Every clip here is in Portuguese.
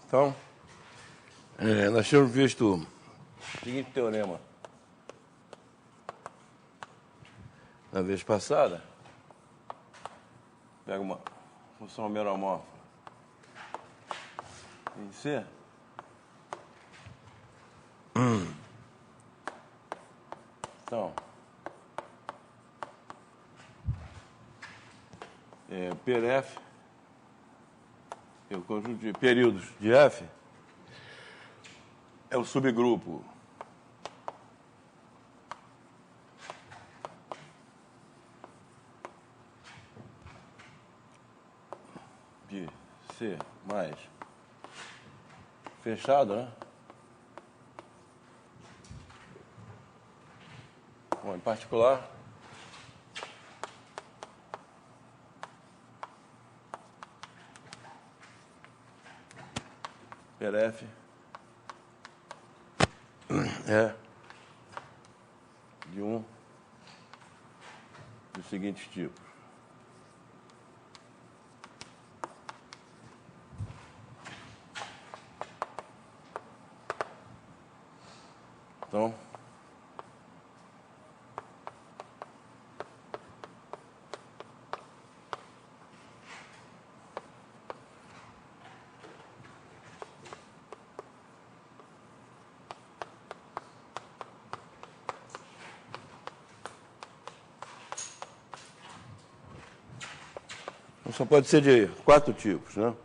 Então, nós tínhamos visto o seguinte teorema na vez passada. Pega uma função meromórfica em C. Então, per F, o conjunto de períodos de F, é o subgrupo de C mais fechado, né? Bom, em particular, per F é de um dos seguintes tipos. Então, só pode ser de 4 tipos, né?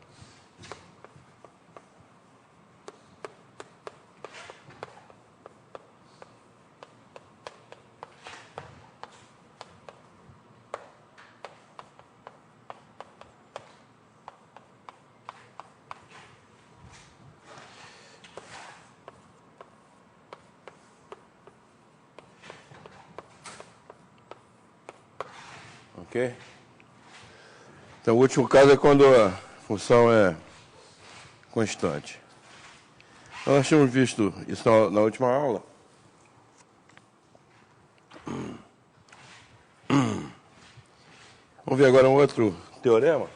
Ok? Então, o último caso é quando a função é constante. Então, nós tínhamos visto isso na última aula. Vamos ver agora um outro teorema.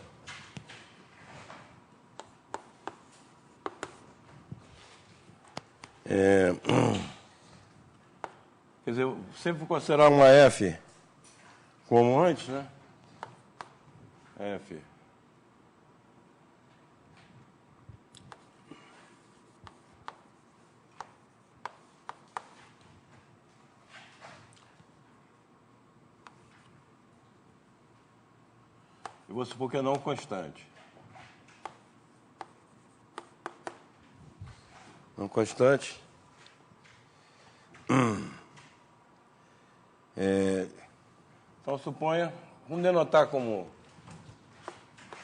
Quer dizer, eu sempre vou considerar uma F como antes, né? F. Eu vou supor que é não constante. Não constante. Então, suponha, vamos denotar como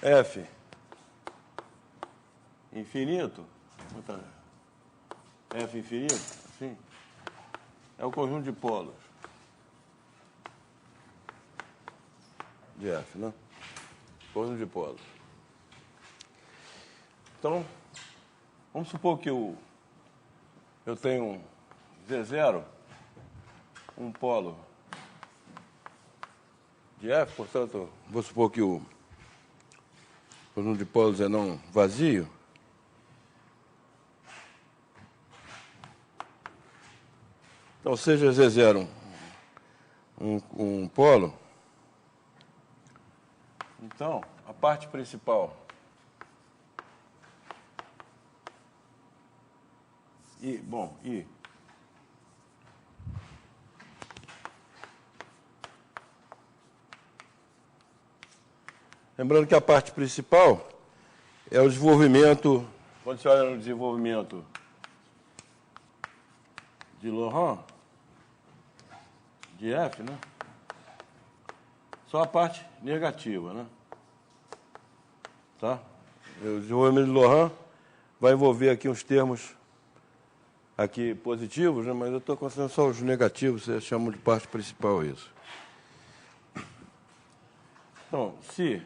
F infinito. F infinito, assim, é o conjunto de polos de F, né? Conjunto de polos. Então, vamos supor que eu tenho um Z0, um polo de F, portanto, vou supor que o conjunto de polos é não vazio. Então, seja Z0 um polo, então, a parte principal I. Lembrando que a parte principal é o desenvolvimento, quando você olha no desenvolvimento de Laurent, de F, né? Só a parte negativa, né? Tá? O desenvolvimento de Laurent vai envolver aqui uns termos aqui positivos, né? Mas eu estou considerando só os negativos, vocês chamam de parte principal isso. Então, se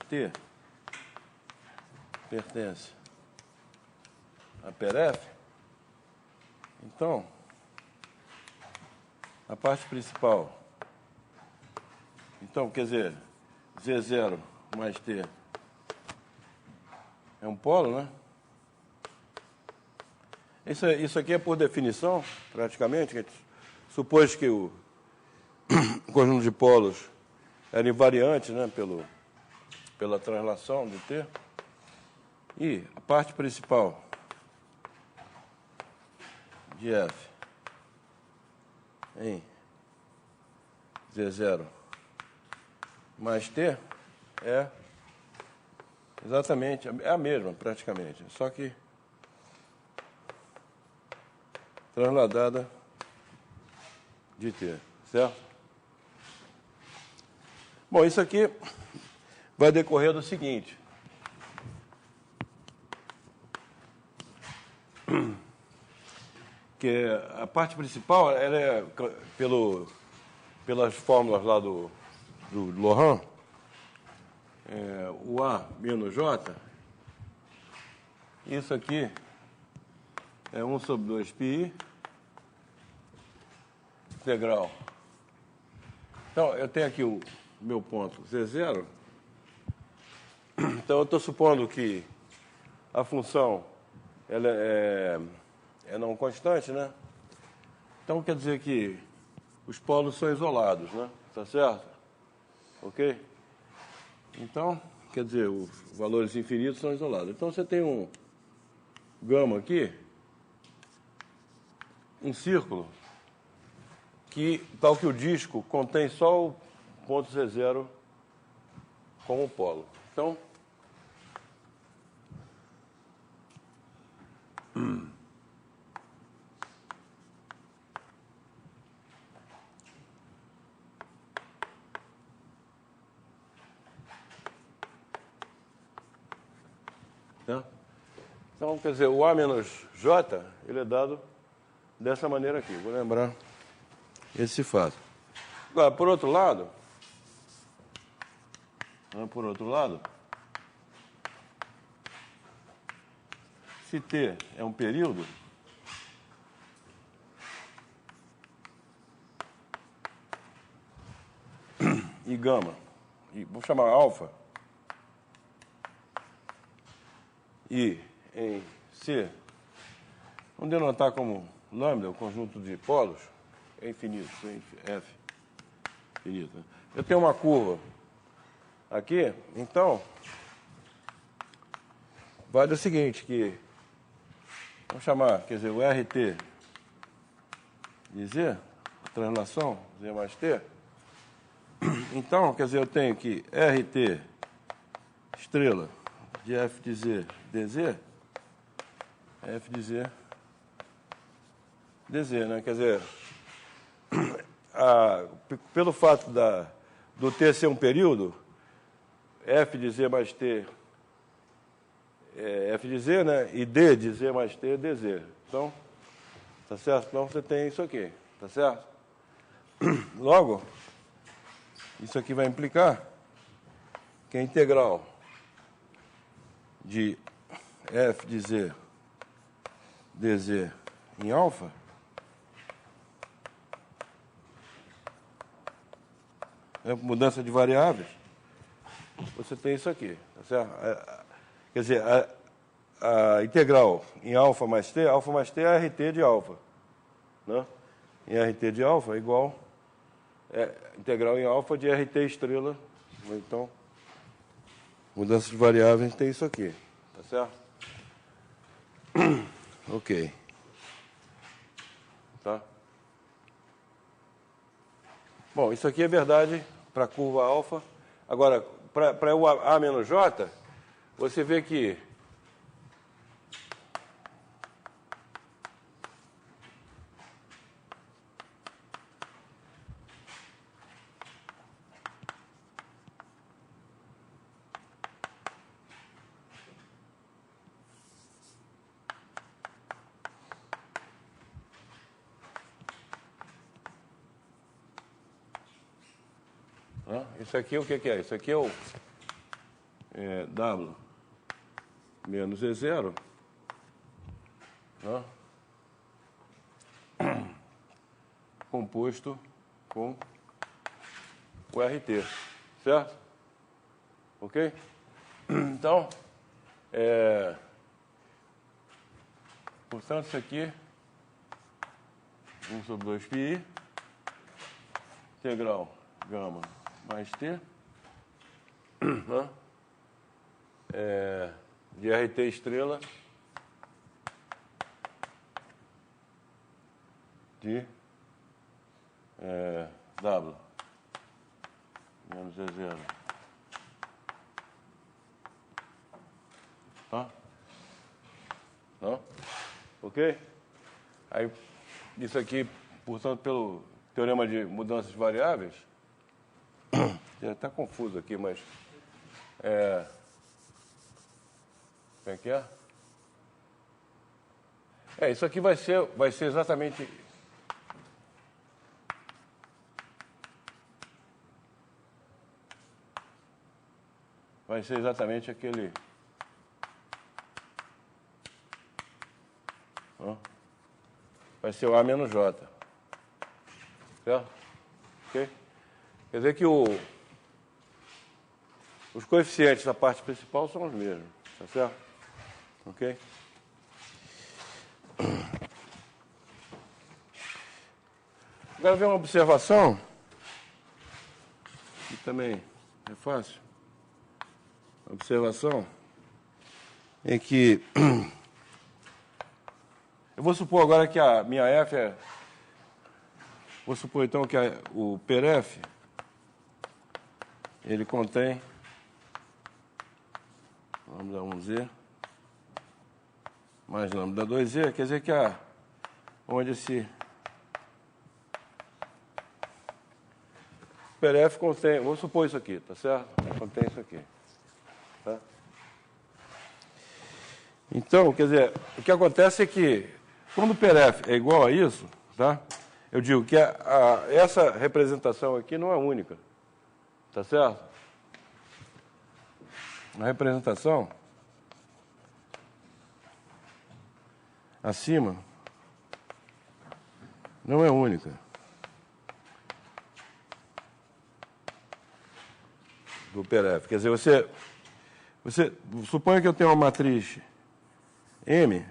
T pertence a per F, então, a parte principal, então, quer dizer, Z0 mais T é um polo, né? Isso aqui é por definição, praticamente. A gente supôs que o conjunto de polos era invariante, né, pela translação de T. E a parte principal de F em Z0 mais T é exatamente a mesma, praticamente, só que transladada de T, certo? Bom, isso aqui vai decorrer do seguinte. Que a parte principal, ela é, pelas fórmulas lá do Laurent, o A menos J, isso aqui é 1 sobre 2 πi integral. Então, eu tenho aqui o meu ponto Z0. Então, eu estou supondo que a função ela é não constante, né? Então, quer dizer que os polos são isolados, né? Tá certo? Ok? Então, quer dizer, os valores infinitos são isolados. Então, você tem um gama aqui, um círculo, tal que o disco contém só o ponto Z0 como polo. Então, né? Então, quer dizer, o A menos J, ele é dado dessa maneira aqui. Vou lembrar esse fato. Agora, por outro lado, se T é um período, e gama, e vou chamar alfa, e em C, vamos denotar como lambda, o conjunto de polos, é infinito, F, infinito. Né? Eu tenho uma curva aqui, então, vale o seguinte, que, vamos chamar, quer dizer, o RT de Z, a translação, Z mais T, então, quer dizer, eu tenho que RT estrela de F de Z dz, F de Z dz, né? Quer dizer, pelo fato do T ser um período, F de Z mais T é F de Z, né? E D de Z mais T é dz. Então, tá certo? Então, você tem isso aqui, tá certo? Logo, isso aqui vai implicar que a integral de F de Z dz em alfa é mudança de variáveis, você tem isso aqui, tá certo? Quer dizer, a integral em alfa mais t é RT de alfa, né? Em RT de alfa é igual integral em alfa de RT estrela. Então, mudança de variáveis tem isso aqui, tá certo? Ok. Tá? Bom, isso aqui é verdade para a curva alfa. Agora, para o A menos J, você vê que isso aqui o que é? Isso aqui é o W menos E0, né? Composto com o RT, certo? Ok? Então, Portanto, isso aqui, 1 sobre 2 πi, integral gama mais t, né? De RT estrela de W menos E0. Tá? Não? Ok? Aí, isso aqui, portanto, pelo teorema de mudanças de variáveis, está confuso aqui, mas como é que é? Isso aqui vai ser exatamente... Vai ser exatamente aquele... Vai ser o A menos J. Certo? Ok? Quer dizer que os coeficientes da parte principal são os mesmos. Tá certo? Ok? Agora vem uma observação, que também é fácil. Observação é que eu vou supor agora que a minha F é... Vou supor então que o PRF ele contém lambda 1Z mais lambda 2Z, quer dizer que onde esse PRF contém, vou supor isso aqui, tá certo? Contém isso aqui. Tá? Então, quer dizer, o que acontece é que quando o PRF é igual a isso, tá? Eu digo que essa representação aqui não é única, tá certo? A representação acima não é única. Do PRF. Quer dizer, você suponha que eu tenho uma matriz M,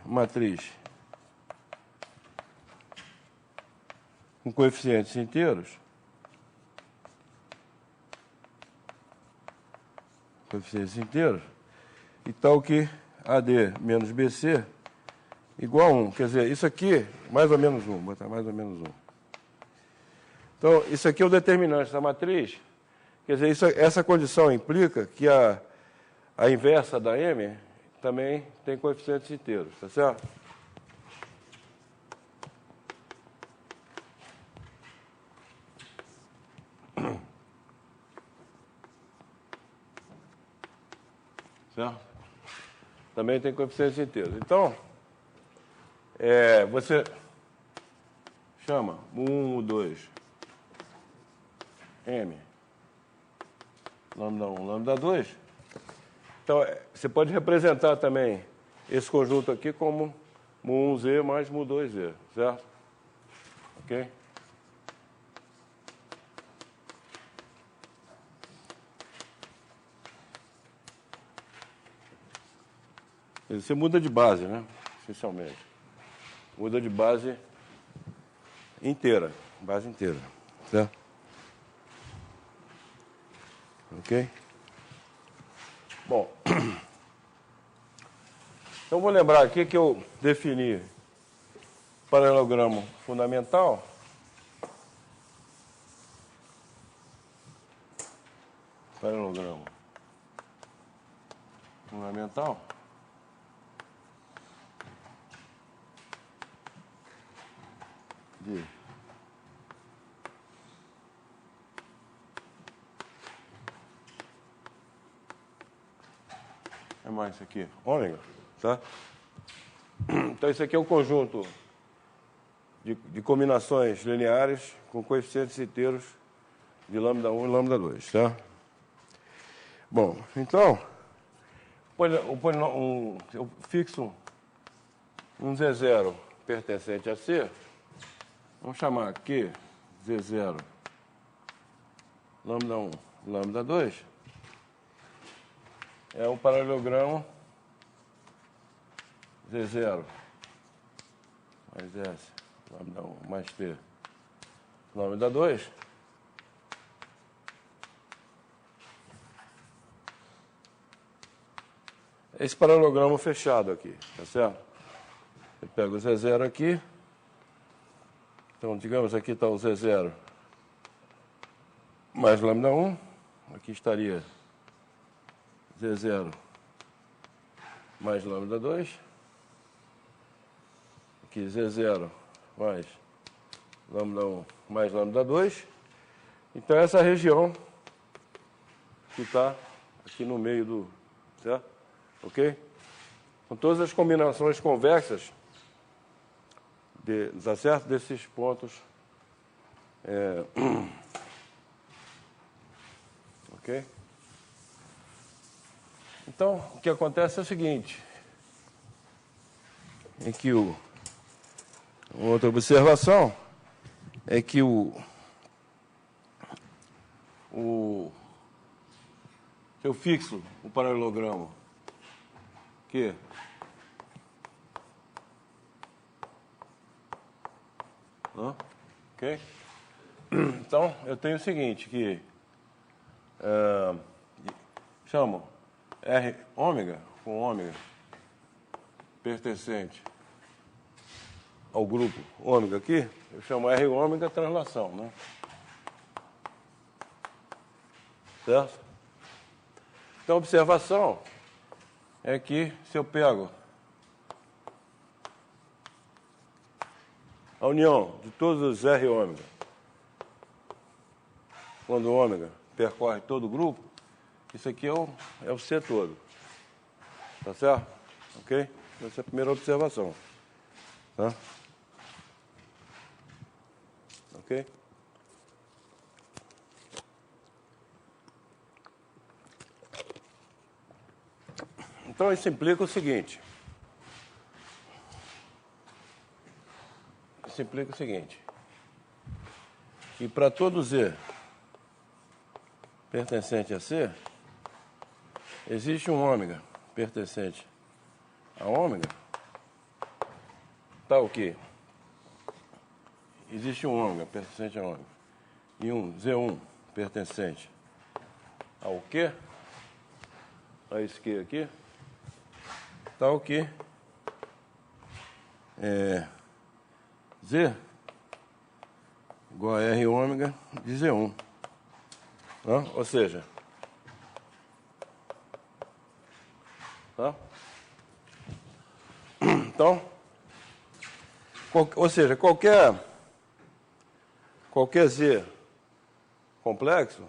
com coeficientes inteiros, e tal que AD menos BC igual a 1. Quer dizer, isso aqui, mais ou menos 1, vou botar mais ou menos 1. Então, isso aqui é o determinante da matriz. Quer dizer, essa condição implica que a inversa da M também tem coeficientes inteiros, tá certo? Certo? Também tem coeficientes inteiros. Então, você chama 1, 2, M, lambda 1, lambda 2. Então, você pode representar também esse conjunto aqui como mu1z mais mu2z, certo? Ok? Você muda de base, né? Essencialmente. Muda de base inteira. Base inteira. Certo? Ok? Bom. Então, vou lembrar aqui que eu defini paralelogramo fundamental. Paralelogramo fundamental. É mais isso aqui, ômega, tá? Então, isso aqui é o conjunto de combinações lineares com coeficientes inteiros de lambda 1 e lambda 2, tá? Bom, então, eu fixo um Z0 pertencente a C, vamos chamar aqui Z0 lambda 1, lambda 2, é um paralelogramo Z0 mais S, lambda 1, mais T, lambda 2. Esse paralelogramo fechado aqui, tá certo? Eu pego o Z0 aqui. Então, digamos, aqui está o Z0 mais lambda 1. Aqui estaria Z0 mais lambda 2. Aqui Z0 mais lambda 1 mais lambda 2. Então, essa região que está aqui no meio do... Certo? Ok? São todas as combinações convexas tá certo? Desses pontos. Ok? Então, o que acontece é o seguinte, é que outra observação é que se eu fixo o paralelogramo que ok? Então, eu tenho o seguinte, que chamo R ômega, com ômega, pertencente ao grupo ômega aqui, eu chamo R ômega translação, né? Certo? Então, a observação é que se eu pego a união de todos os R ômega, quando o ômega percorre todo o grupo, isso aqui é o C todo. Tá certo? Ok? Essa é a primeira observação. Tá? Ok? Então, isso implica o seguinte. Isso implica o seguinte. Que para todo Z pertencente a C, existe um ômega pertencente a ômega, tá o quê? Existe um ômega pertencente a ômega e um Z1 pertencente ao quê? A esse Q aqui, tá o quê? Z igual a R ômega de Z1. Tá? Ou seja, tá? Então, ou seja, qualquer Z complexo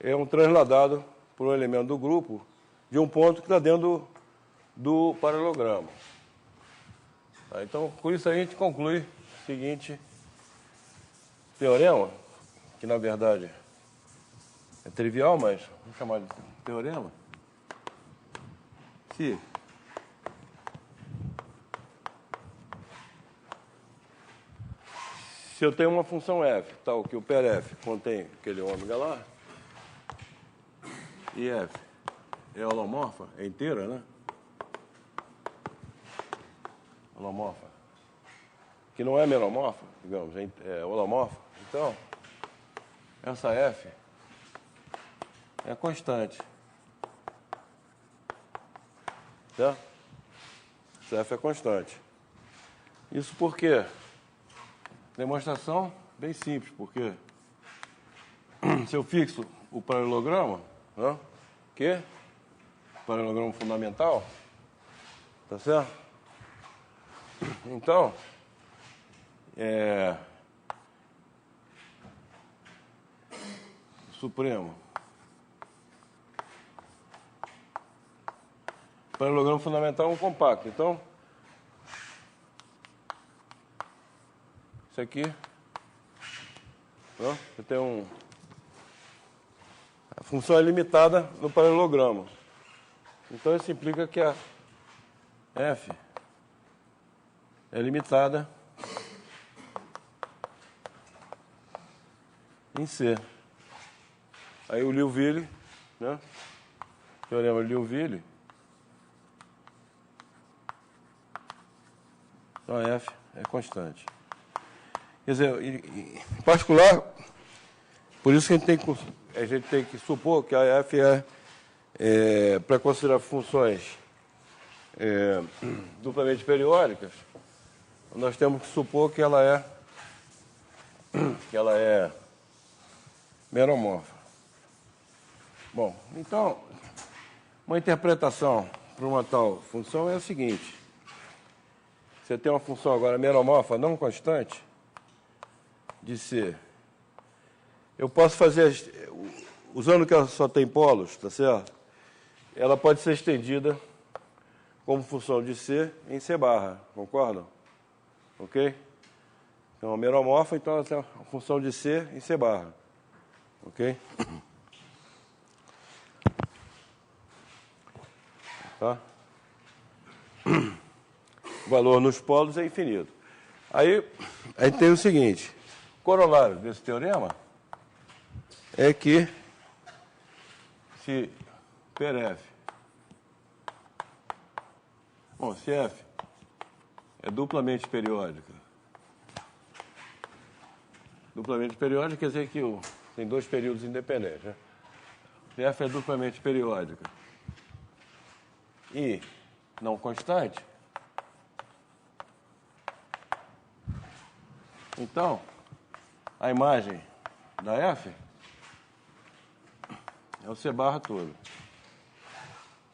é um transladado por um elemento do grupo de um ponto que está dentro do paralelogramo. Tá? Então, com isso a gente conclui o seguinte teorema, que na verdade é trivial, mas vamos chamar de teorema. Se eu tenho uma função f, tal que o per f contém aquele ômega lá, e f é holomorfa, é inteira, né? Holomorfa. Que não é meromorfa, digamos, é holomorfa. Então, essa f é constante. Certo? Essa f é constante. Isso por quê? Demonstração bem simples, porque se eu fixo o paralelogramo, né, que paralelogramo fundamental, tá certo? Então, supremo, paralelogramo fundamental é um compacto. Então, isso aqui, né, eu tenho a função é limitada no paralelogramo. Então, isso implica que a f é limitada em C. Aí o Liouville, né? Teorema de Liouville, Então, a F é constante. Quer dizer, em particular, por isso que a gente tem que supor que a F para considerar funções duplamente periódicas, nós temos que supor que ela é meromorfa. Bom, então, uma interpretação para uma tal função é a seguinte. Você tem uma função agora meromorfa não constante de C. Eu posso fazer, usando que ela só tem polos, tá certo? Ela pode ser estendida como função de C em C barra, concordam? Ok? Então, a meromorfa, então, ela tem a função de C em C barra. Ok? Tá? O valor nos polos é infinito. Aí tem o seguinte, o corolário desse teorema é que se per F, bom, se F é duplamente periódica quer dizer que tem dois períodos independentes, né? Se F é duplamente periódica e não constante, então, a imagem da F é o C barra todo.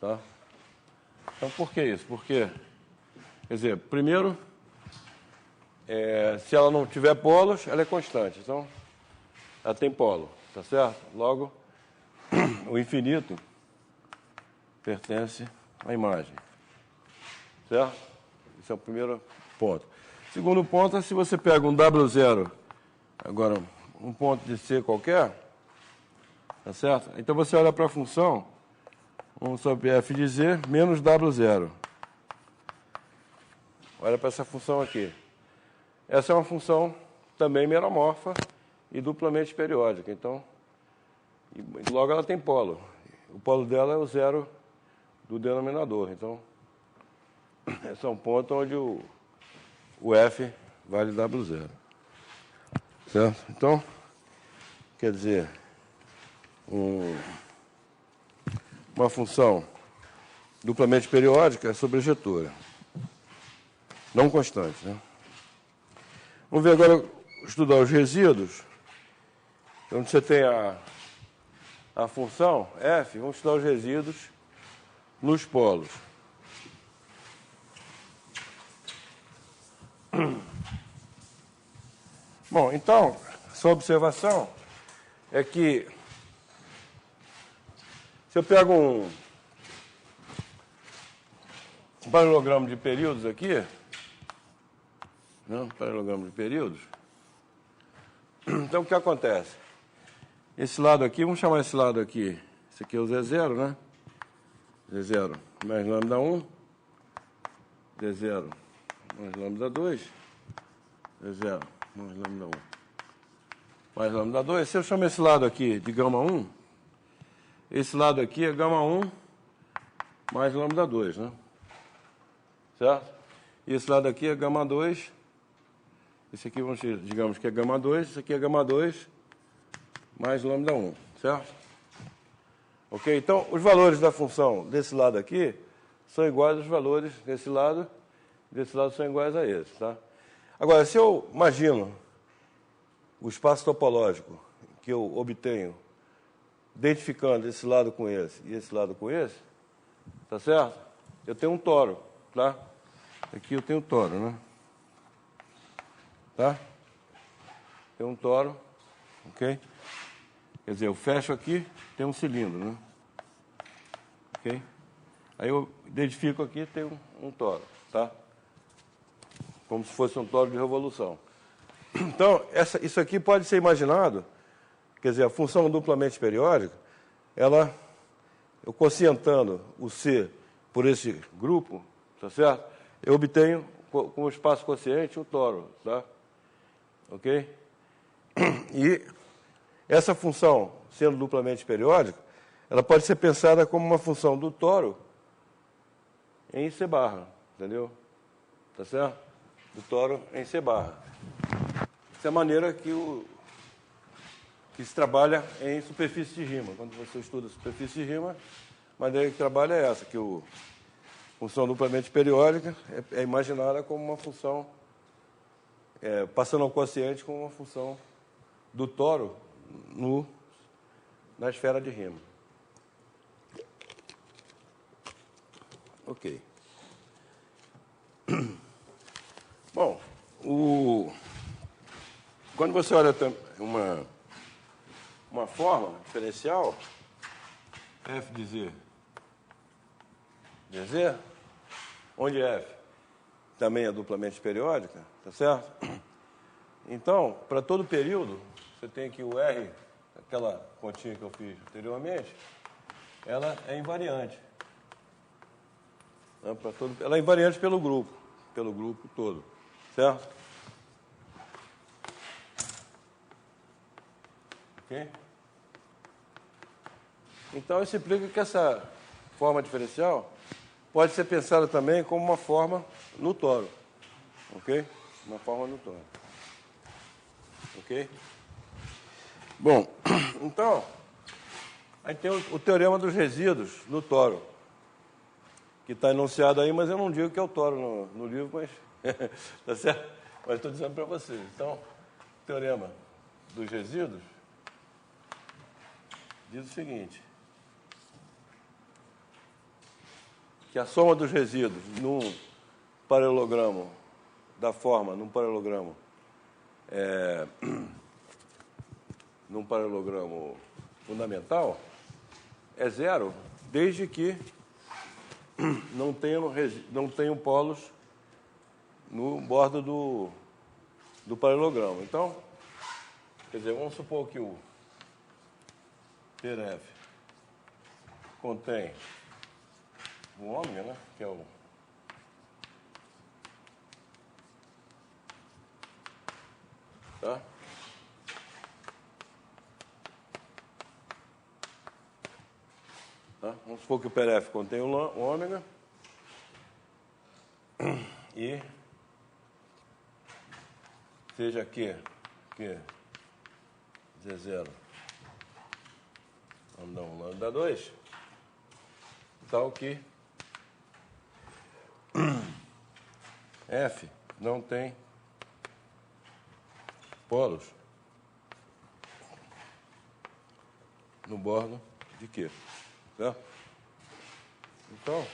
Tá? Então, por que isso? Porque, quer dizer, primeiro, se ela não tiver polos, ela é constante. Então, ela tem polo, tá certo? Logo, o infinito pertence à imagem. Certo? Esse é o primeiro ponto. Segundo ponto é se você pega um W0, agora um ponto de C qualquer, tá certo? Então você olha para a função 1 sobre F de Z menos W0. Olha para essa função aqui. Essa é uma função também meromorfa e duplamente periódica. Então, logo ela tem polo. O polo dela é o zero do denominador. Então, esse é um ponto onde o F vale W0. Certo? Então, quer dizer, uma função duplamente periódica é sobrejetora. Não constante, né? Vamos ver agora, estudar os resíduos. Então, você tem a função F, vamos estudar os resíduos nos polos. Bom, então, sua observação é que se eu pego um paralelogramo de períodos aqui, paralelogramo de períodos, então o que acontece? Esse lado aqui, vamos chamar esse lado aqui, esse aqui é o Z0, né? Z0 mais lambda 1, Z0 mais lambda 2, Z0 mais lambda 1, mais lambda 2. Se eu chamo esse lado aqui de gama 1, esse lado aqui é gama 1 mais lambda 2, né? Certo? E esse lado aqui é gama 2. Esse aqui, digamos que é gama 2, esse aqui é gama 2 mais lambda 1, certo? Ok? Então, os valores da função desse lado aqui são iguais aos valores desse lado são iguais a esse, tá? Agora, se eu imagino o espaço topológico que eu obtenho identificando esse lado com esse e esse lado com esse, tá certo? Eu tenho um toro, tá? Aqui eu tenho um toro, né? Tá? Tem um toro, ok? Quer dizer, eu fecho aqui, tem um cilindro, né? Ok? Aí eu identifico aqui, tem um toro, tá? Como se fosse um toro de revolução. Então, isso aqui pode ser imaginado, quer dizer, a função duplamente periódica, eu quocientando o C por esse grupo, tá certo? Eu obtenho, com o espaço quociente, o toro, tá? Ok? E essa função, sendo duplamente periódica, ela pode ser pensada como uma função do toro em C barra, entendeu? Tá certo? do toro em C barra. Essa é a maneira que se trabalha em superfície de rima. Quando você estuda superfície de rima, a maneira que trabalha é essa, que a função duplamente periódica é imaginada como uma função, passando ao quociente como uma função do toro na esfera de rima. Ok. Bom, quando você olha uma forma diferencial, f de z, dz, onde f também é duplamente periódica, tá certo? Então, para todo período, você tem aqui o R, aquela continha que eu fiz anteriormente, ela é invariante. Ela é invariante pelo grupo todo, certo? Ok? Então, isso implica que essa forma diferencial pode ser pensada também como uma forma no toro, ok? Uma forma no toro, ok? Bom, então, aí tem o teorema dos resíduos no toro, que está enunciado aí, mas eu não digo que é o toro no livro, mas tá certo? Mas estou dizendo para vocês. Então, o teorema dos resíduos diz o seguinte, que a soma dos resíduos num paralelogramo da forma, num paralelogramo fundamental é zero, desde que não tenham polos no bordo do paralelogramo. Então, quer dizer, vamos supor que o PRF contém um ômega, né, que é o tá? Vamos supor que o PRF contém um ômega e seja Q Z0 lambda 1, lambda 2, tal que F não tem polos no bordo de Q, certo? Então,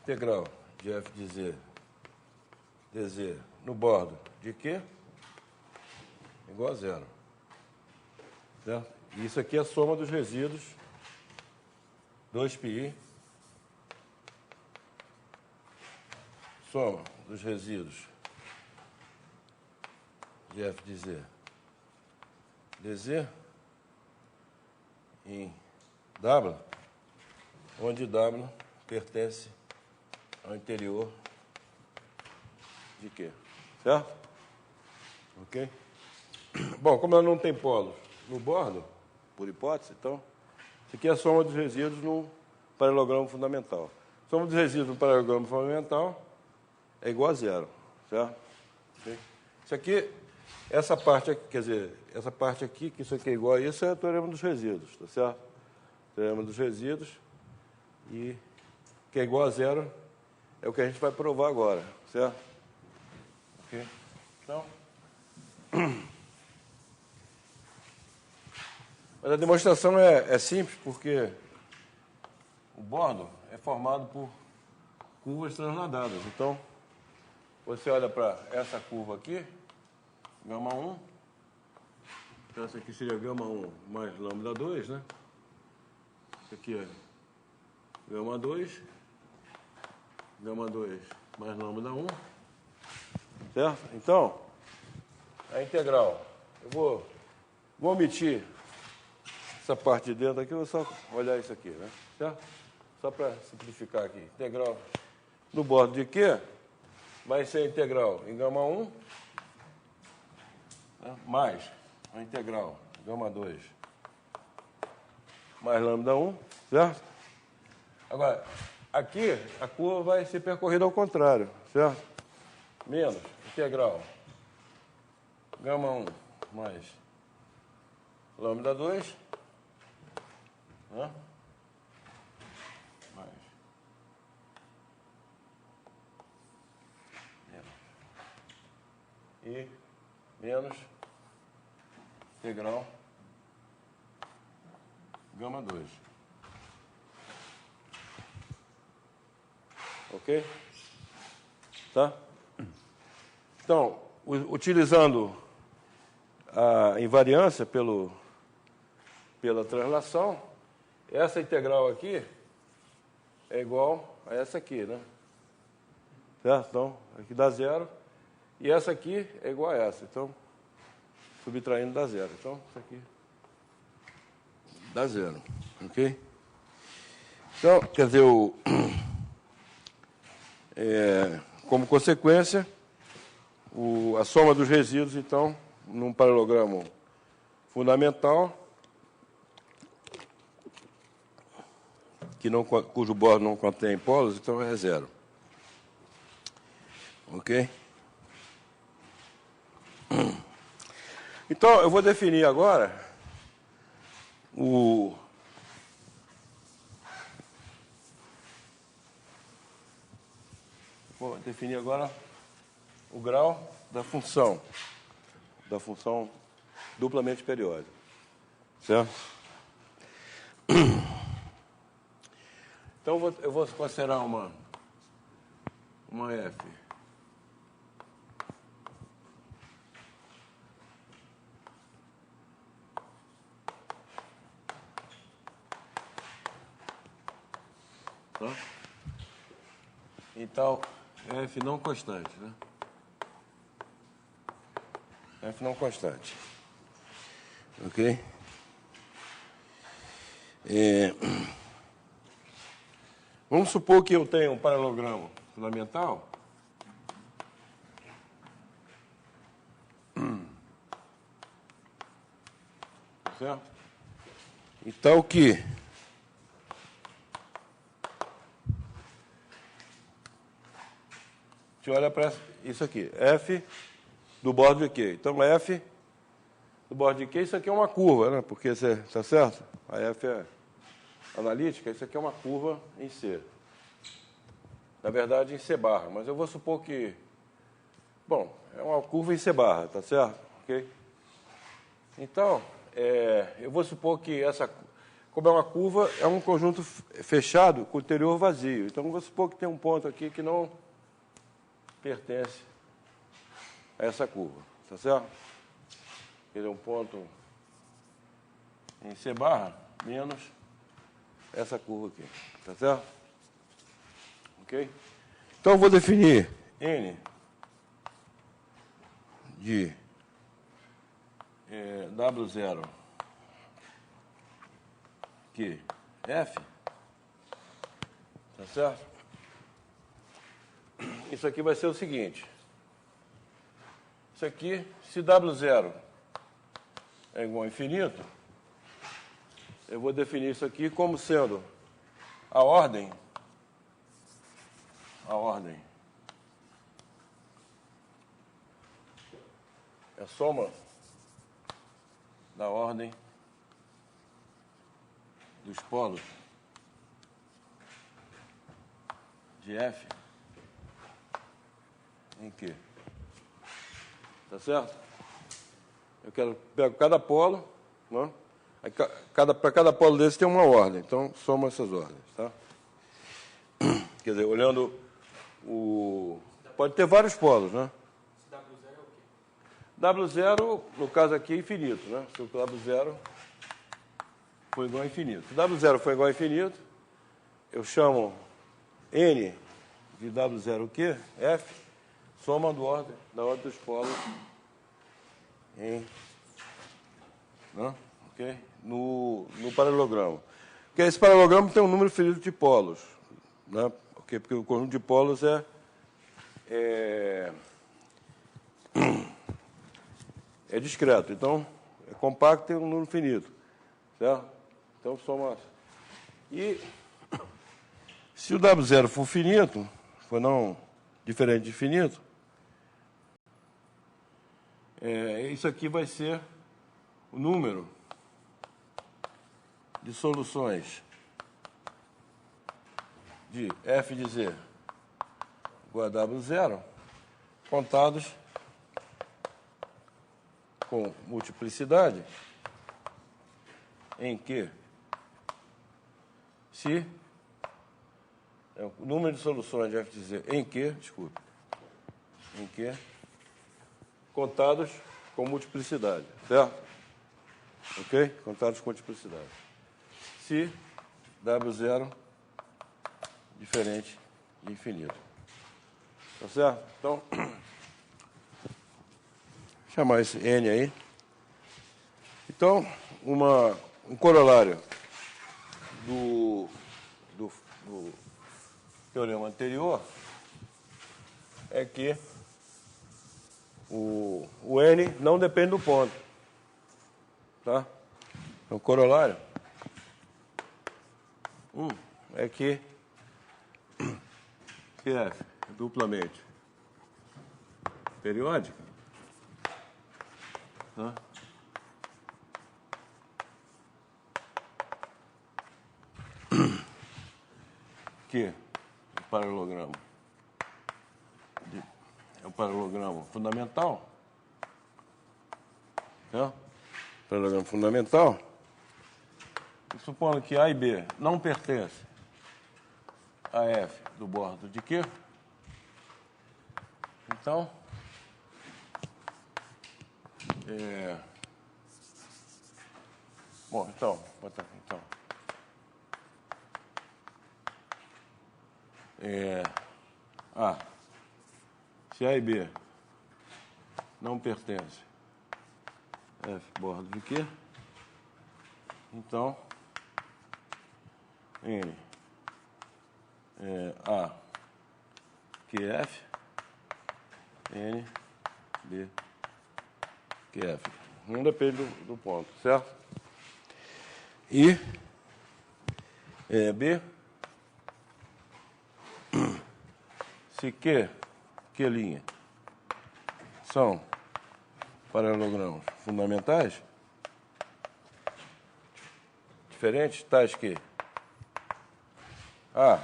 integral de F de Z dz no bordo de Q é igual a zero, certo? E isso aqui é a soma dos resíduos 2πi, soma dos resíduos de F de Z dz em W, onde W pertence ao interior de Q, certo? Ok? Bom, como ela não tem polos no bordo, por hipótese, então, isso aqui é a soma dos resíduos no paralelogramo fundamental. A soma dos resíduos no paralelogramo fundamental é igual a zero, certo? Okay? Isso aqui, essa parte aqui, quer dizer, essa parte aqui, que isso aqui é igual a isso, é o teorema dos resíduos, tá certo? Teorema dos resíduos, e que é igual a zero é o que a gente vai provar agora, certo? Ok? Então, mas a demonstração é simples, porque o bordo é formado por curvas transladadas. Então, você olha para essa curva aqui, gama 1, então essa aqui seria gama 1 mais lambda 2, né? Isso aqui é gama 2 mais lambda 1, certo? Então, a integral, eu vou omitir essa parte de dentro aqui, eu vou só olhar isso aqui, né? Certo? Só para simplificar aqui. Integral no bordo de Q vai ser a integral em gama 1, né? Mais a integral gama 2 mais lambda 1, certo? Agora, aqui a curva vai ser percorrida ao contrário, certo? Menos integral gama 1 mais lambda 2, né? Mais e menos integral gama 2. Ok? Tá? Então, utilizando a invariância pela translação, essa integral aqui é igual a essa aqui, né? Certo? Então, aqui dá zero. E essa aqui é igual a essa. Então, subtraindo dá zero. Então, isso aqui dá zero. Ok? Então, quer dizer, como consequência, a soma dos resíduos, então, num paralelogramo fundamental, cujo bordo não contém polos, então é zero. Ok? Então, eu vou definir agora vou definir agora o grau da função duplamente periódica. Certo? Então, eu vou considerar uma F tá? Então, F não constante, né? F não constante. Ok? Vamos supor que eu tenho um paralelogramo fundamental. Certo? Então, que a gente olha para isso aqui, F do bordo de Q. Então, F do bordo de Q, isso aqui é uma curva, né? Porque, está certo? A F é analítica, isso aqui é uma curva em C. Na verdade, em C barra, mas eu vou supor que... Bom, é uma curva em C barra, tá certo? Ok? Então, eu vou supor que como é uma curva, é um conjunto fechado com o interior vazio. Então, eu vou supor que tem um ponto aqui que não pertence a essa curva, tá certo? Ele é um ponto em C barra menos essa curva aqui, tá certo? Ok? Então, eu vou definir N de W0 que F, tá certo? Isso aqui vai ser o seguinte. Isso aqui, se W0 é igual a infinito, eu vou definir isso aqui como sendo a ordem é a soma da ordem dos polos de F em Q. Tá certo? Eu pego cada polo, né? Para cada polo desse tem uma ordem, então soma essas ordens, tá? Quer dizer, olhando pode ter vários polos, né? W0 é o quê? W0, no caso aqui, é infinito, né? Se o W0 for igual a infinito. Se W0 for igual a infinito, eu chamo N de W0 o quê? F, soma da ordem dos polos em... Né? Okay? No paralelogramo. Porque esse paralelogramo tem um número finito de polos. Né? Okay? Porque o conjunto de polos é discreto. Então, é compacto e tem um número finito. Certo? Então, soma... E Se o W0 for finito, for não diferente de finito, isso aqui vai ser o número de soluções de f de z igual a W0, contados com multiplicidade, em que, se o número de soluções de f de z em que, contados com multiplicidade, certo? Ok? Contados com multiplicidade. Se W0 diferente de infinito. Tá certo? Então, vou chamar esse N aí. Então, um corolário do teorema anterior é que o N não depende do ponto. Tá? Então, o corolário é que f é duplamente periódica, tá? Que o paralelogramo é um paralelogramo fundamental, né? Paralelogramo fundamental, supondo que A e B não pertencem a F do bordo de Q, então, bom, então, se A e B não pertencem a F bordo de Q, então, N A QF, N B QF. Não depende do ponto, certo? E B, se Q linha são paralelogramos fundamentais, diferentes, tais que A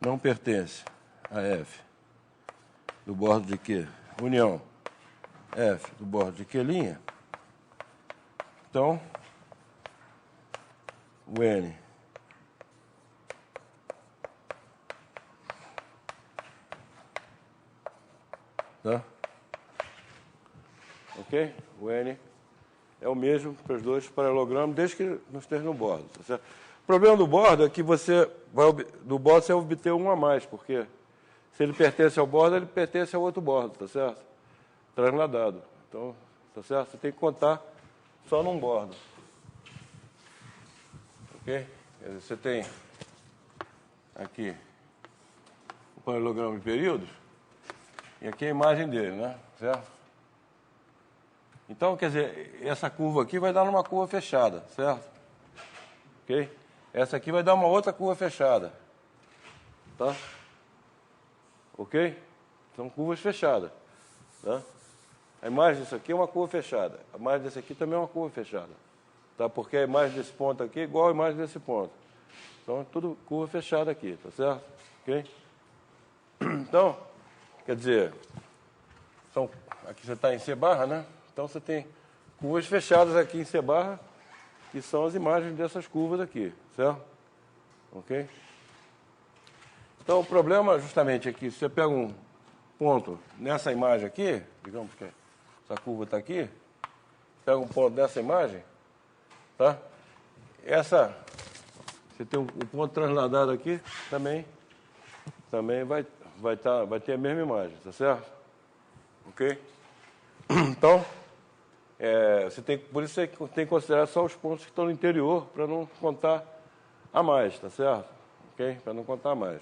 não pertence a F do bordo de Q, união F do bordo de Q', então, o N tá? Ok? O N é o mesmo para os dois paralelogramas, desde que não esteja no bordo. Tá certo? O problema do bordo é que do bordo você vai obter um a mais, porque se ele pertence ao bordo, ele pertence ao outro bordo, tá certo? Transladado. Então, tá certo? Você tem que contar só num bordo. Ok? Você tem aqui o paralelogramo de períodos e aqui a imagem dele, né? Certo? Então, quer dizer, essa curva aqui vai dar numa curva fechada, certo? Ok? Essa aqui vai dar uma outra curva fechada. Tá? Ok? São curvas fechadas. Tá? A imagem disso aqui é uma curva fechada. A imagem desse aqui também é uma curva fechada. Tá? Porque a imagem desse ponto aqui é igual à imagem desse ponto. Então, é tudo curva fechada aqui, tá certo? Ok? Então, quer dizer, aqui você está em C barra, né? Então, você tem curvas fechadas aqui em C barra, que são as imagens dessas curvas aqui, certo? Ok? Então, o problema justamente é que se você pega um ponto nessa imagem aqui, digamos que essa curva está aqui, pega um ponto nessa imagem, tá? Você tem um ponto transladado aqui, também vai ter a mesma imagem, tá certo? Ok? Então, por isso você tem que considerar só os pontos que estão no interior, para não contar a mais, tá certo? Ok? Para não contar a mais.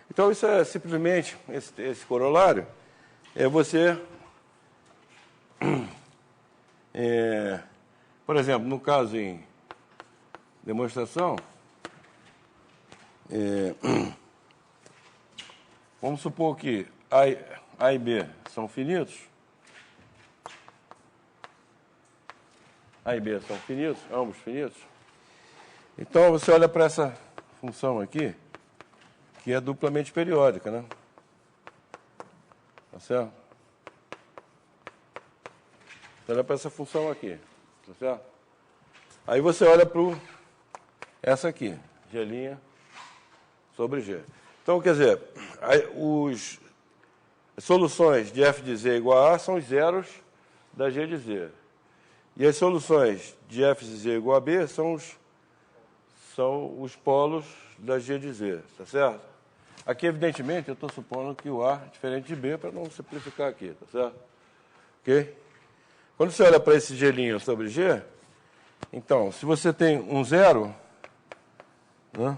Então, isso é simplesmente, esse corolário, é você, por exemplo, no caso em demonstração, Vamos supor que A e B são finitos. A e B são finitos, ambos finitos. Então, você olha para essa função aqui, que é duplamente periódica, né? Tá certo? Você olha para essa função aqui, tá certo? Aí você olha para essa aqui, G' sobre G. Então, quer dizer, as soluções de f de z igual a são os zeros da G de z. E as soluções de f de z igual a B são os polos da G de z, tá certo? Aqui, evidentemente, eu estou supondo que o A é diferente de B para não simplificar aqui, tá certo? Ok? Quando você olha para esse G' sobre G, então, se você tem um zero, né?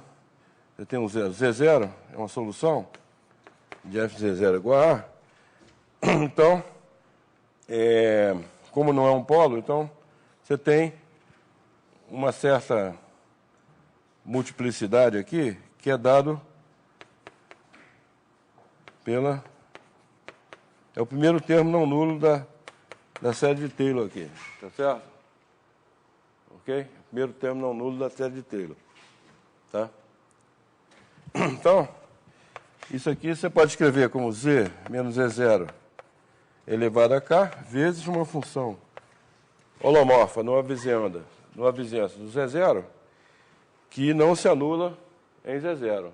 Você tem um zero, Z0 é uma solução de f de Z0 igual a A. Então, como não é um polo, então você tem uma certa multiplicidade aqui, que é dado pela... É o primeiro termo não nulo da série de Taylor aqui, tá certo? Ok? Primeiro termo não nulo da série de Taylor, tá? Então, isso aqui você pode escrever como Z menos Z0 elevado a K vezes uma função holomorfa numa vizinhança do Z0 que não se anula em Z0.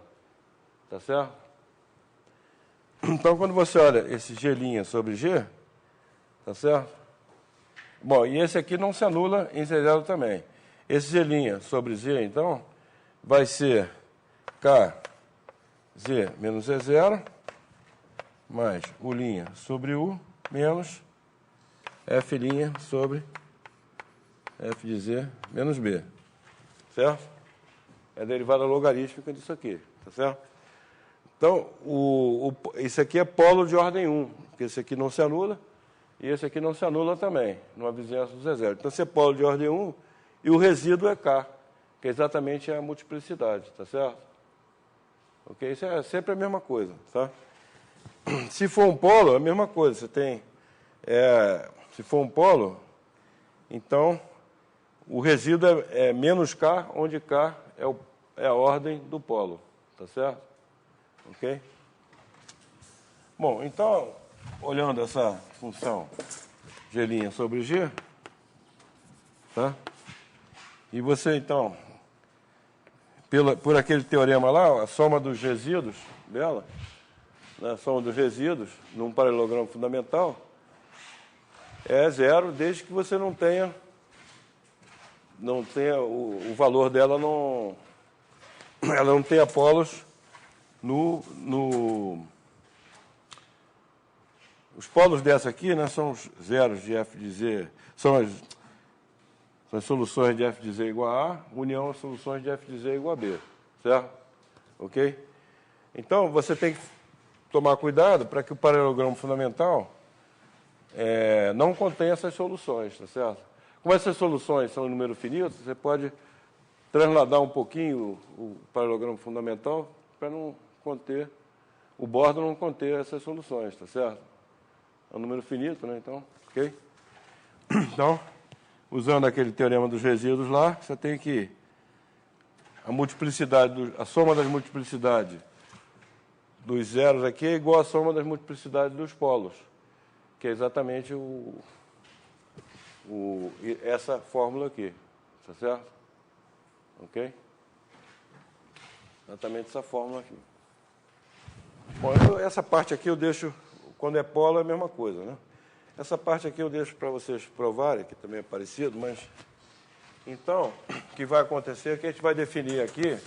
Tá certo? Então, quando você olha esse G' sobre G, tá certo? Bom, e esse aqui não se anula em Z0 também. Esse G' sobre Z, então, vai ser K Z menos Z0 mais U' sobre U menos F' sobre F de Z menos B. Certo? É a derivada logarítmica disso aqui. Tá certo? Então, esse aqui é polo de ordem 1, porque esse aqui não se anula e esse aqui não se anula também, numa vizinhança do Z0. Então, esse é polo de ordem 1 e o resíduo é K, que é exatamente a multiplicidade. Tá certo? Ok? Isso é sempre a mesma coisa, tá? Se for um polo, é a mesma coisa. Você tem, se for um polo, então o resíduo é menos K, onde K é a ordem do polo, tá certo? Ok? Bom, então, olhando essa função G' sobre G, tá? E você, então, por aquele teorema lá, a soma dos resíduos dela, né, a soma dos resíduos num paralelogramo fundamental é zero, desde que você não tenha o valor dela ela não tenha polos os polos dessa aqui, né, são os zeros de f de z, são as soluções de f de z igual a A, união às soluções de f de z igual a B, certo? Ok? Então, você tem que tomar cuidado para que o paralelogramo fundamental não contenha essas soluções, tá certo? Como essas soluções são em número finito, você pode transladar um pouquinho o paralelogramo fundamental para não conter, o bordo não conter essas soluções, tá certo? É um número finito, né? Então, ok? Então, usando aquele teorema dos resíduos lá, você tem que a soma das multiplicidades dos zeros aqui é igual à soma das multiplicidades dos polos, que é exatamente essa fórmula aqui, tá certo? Ok? Exatamente essa fórmula aqui. Bom, essa parte aqui eu deixo, quando é polo é a mesma coisa, né? Essa parte aqui eu deixo para vocês provarem, que também é parecido, mas... Então, o que vai acontecer é que a gente vai definir aqui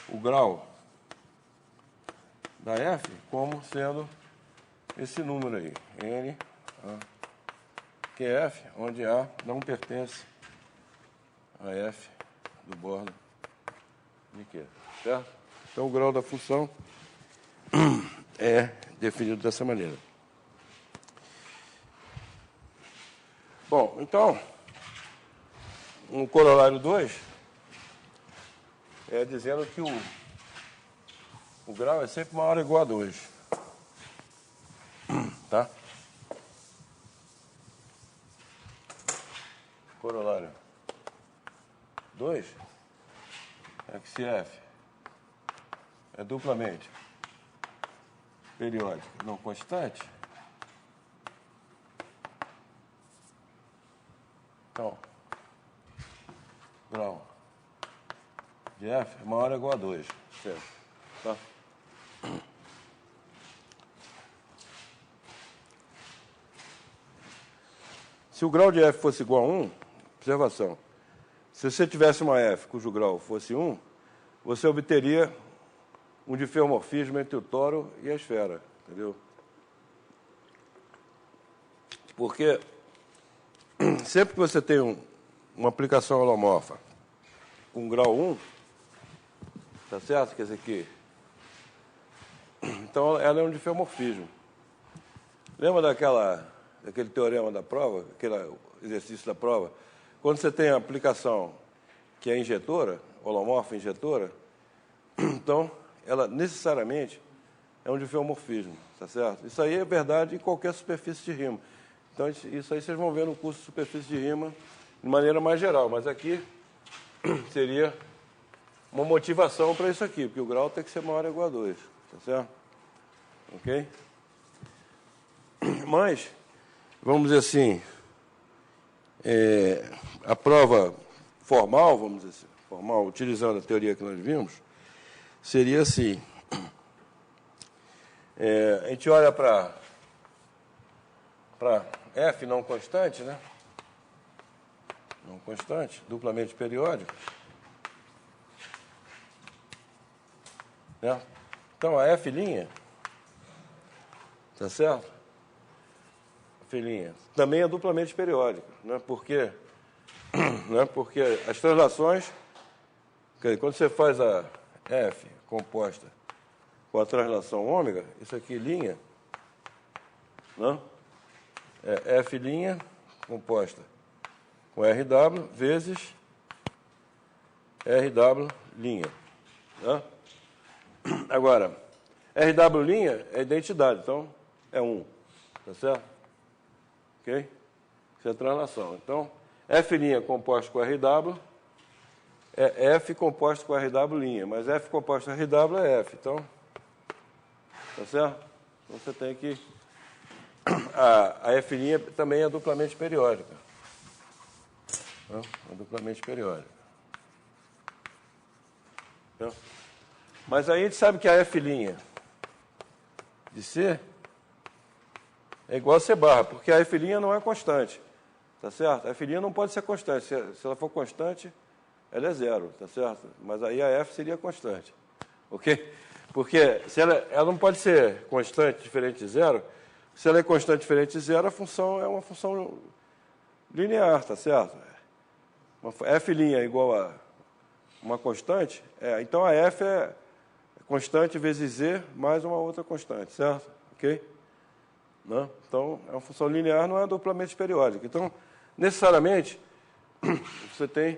o grau da F como sendo esse número aí, N, A, que é F, onde A não pertence a F do bordo de Q, certo? Então, o grau da função é definido dessa maneira. Bom, então, um corolário 2 é dizendo que o grau é sempre maior ou igual a 2. Tá? Corolário 2 é que se F é duplamente periódica não constante, então grau de F é maior ou igual a 2, certo? Tá? Se o grau de F fosse igual a 1, observação, se você tivesse uma F cujo grau fosse 1, você obteria um diffeomorfismo entre o toro e a esfera, entendeu? Porque sempre que você tem uma aplicação holomorfa com grau 1, tá certo? Quer dizer que... Então, ela é um diffeomorfismo. Lembra daquele teorema da prova, aquele exercício da prova? Quando você tem a aplicação que é injetora, holomorfa injetora, então, ela necessariamente é um diffeomorfismo, tá certo? Isso aí é verdade em qualquer superfície de rima. Então, isso aí vocês vão ver no curso de superfície de rima de maneira mais geral, mas aqui seria uma motivação para isso aqui, porque o grau tem que ser maior ou igual a 2, tá certo? Ok? Mas, vamos dizer assim, a prova formal, vamos dizer assim, formal, utilizando a teoria que nós vimos, seria assim, a gente olha para F não constante, né? Não constante, duplamente periódico. Né? Então, a F', tá certo? A F' também é duplamente periódica, né? Porque as translações, quando você faz a F composta com a translação ômega, isso aqui, linha, né? É F' composta com RW vezes RW'. Né? Agora, RW' é identidade, então é 1. Tá certo? Ok? Isso é translação. Então, F' composto com RW é F composto com RW', mas F composto com RW é F. Então, tá certo? Então, você tem que... A F' também é duplamente periódica. Né? É duplamente periódica. Né? Mas aí a gente sabe que a F' de C é igual a C barra, porque a F' não é constante. Tá certo? A F' não pode ser constante. Se ela for constante, ela é 0, tá certo? Mas aí a F seria constante. Ok? Porque se ela não pode ser constante diferente de 0. Se ela é constante diferente de 0, a função é uma função linear, tá certo? F' é igual a uma constante, então a F é constante vezes Z mais uma outra constante, certo? Ok? Não? Então, é uma função linear, não é duplamente periódica. Então, necessariamente, você tem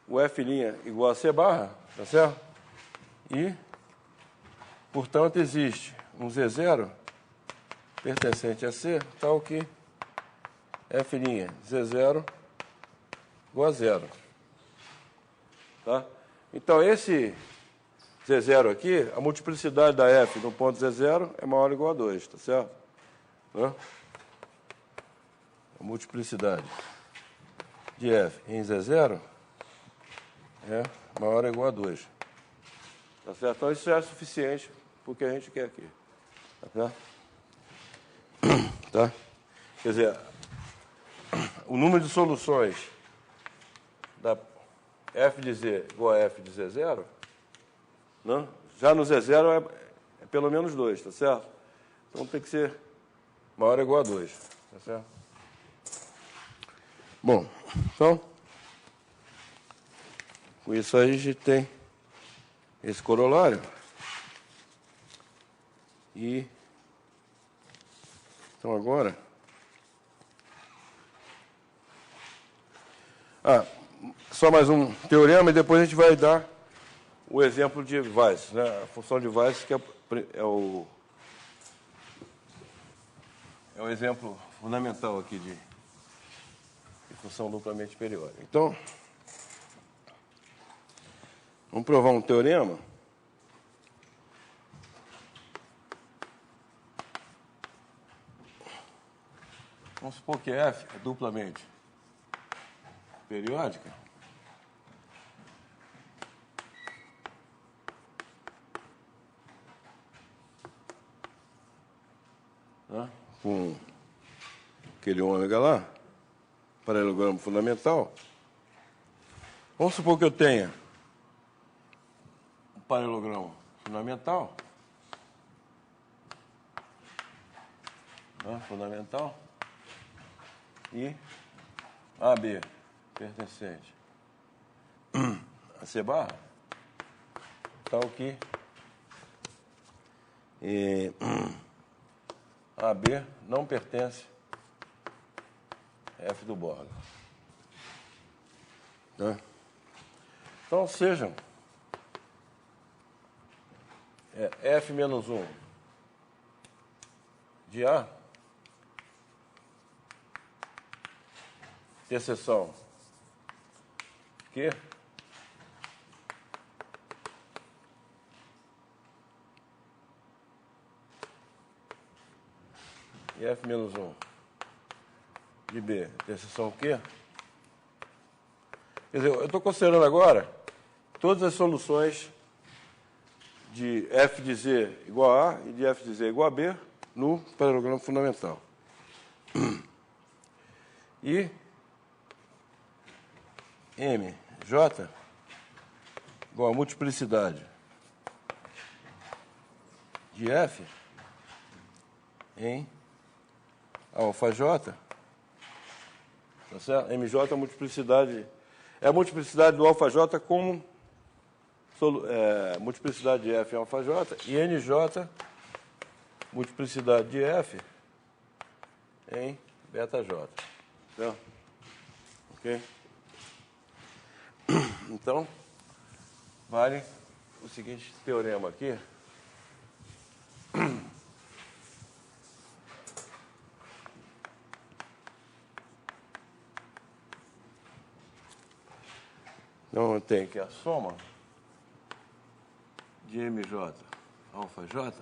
o F' igual a C barra, tá certo? E, portanto, existe um Z0 pertencente a C, tal que F' Z0 igual a 0. Tá? Então, esse Z0 aqui, a multiplicidade da F no ponto Z0 é maior ou igual a 2, tá certo? Tá? A multiplicidade de F em Z0 é maior ou igual a 2. Tá certo? Então, isso já é suficiente para o que a gente quer aqui. Tá certo? Tá? Quer dizer, o número de soluções da F de Z igual a F de Z0, não? Já no Z0 é pelo menos 2, tá certo? Então tem que ser maior ou igual a 2, tá certo? Bom, então, com isso aí a gente tem esse corolário. E, então agora... só mais um teorema e depois a gente vai dar o exemplo de Weiss, né? A função de Weiss que é o exemplo fundamental aqui de função duplamente periódica. Então, vamos provar um teorema. Vamos supor que F é duplamente periódica. Né? Com aquele ômega lá, paralelogramo fundamental. Vamos supor que eu tenha um paralelogramo fundamental. Né? Fundamental. E AB pertencente a C barra, tal que AB não pertence a F do Borg. Tá? Então, sejam F menos 1 de A, interseção Q, e F menos 1 de B, interseção Q. Quer dizer, eu estou considerando agora todas as soluções de F de Z igual a A e de F de Z igual a B no paralelogramo fundamental. E MJ igual a multiplicidade de F em alfa J, tá certo? MJ é a multiplicidade do alfa J como multiplicidade de F em alfa J, e NJ multiplicidade de F em beta J. Certo? Ok? Então, vale o seguinte teorema aqui. Então, eu tenho aqui a soma de MJ alfa J,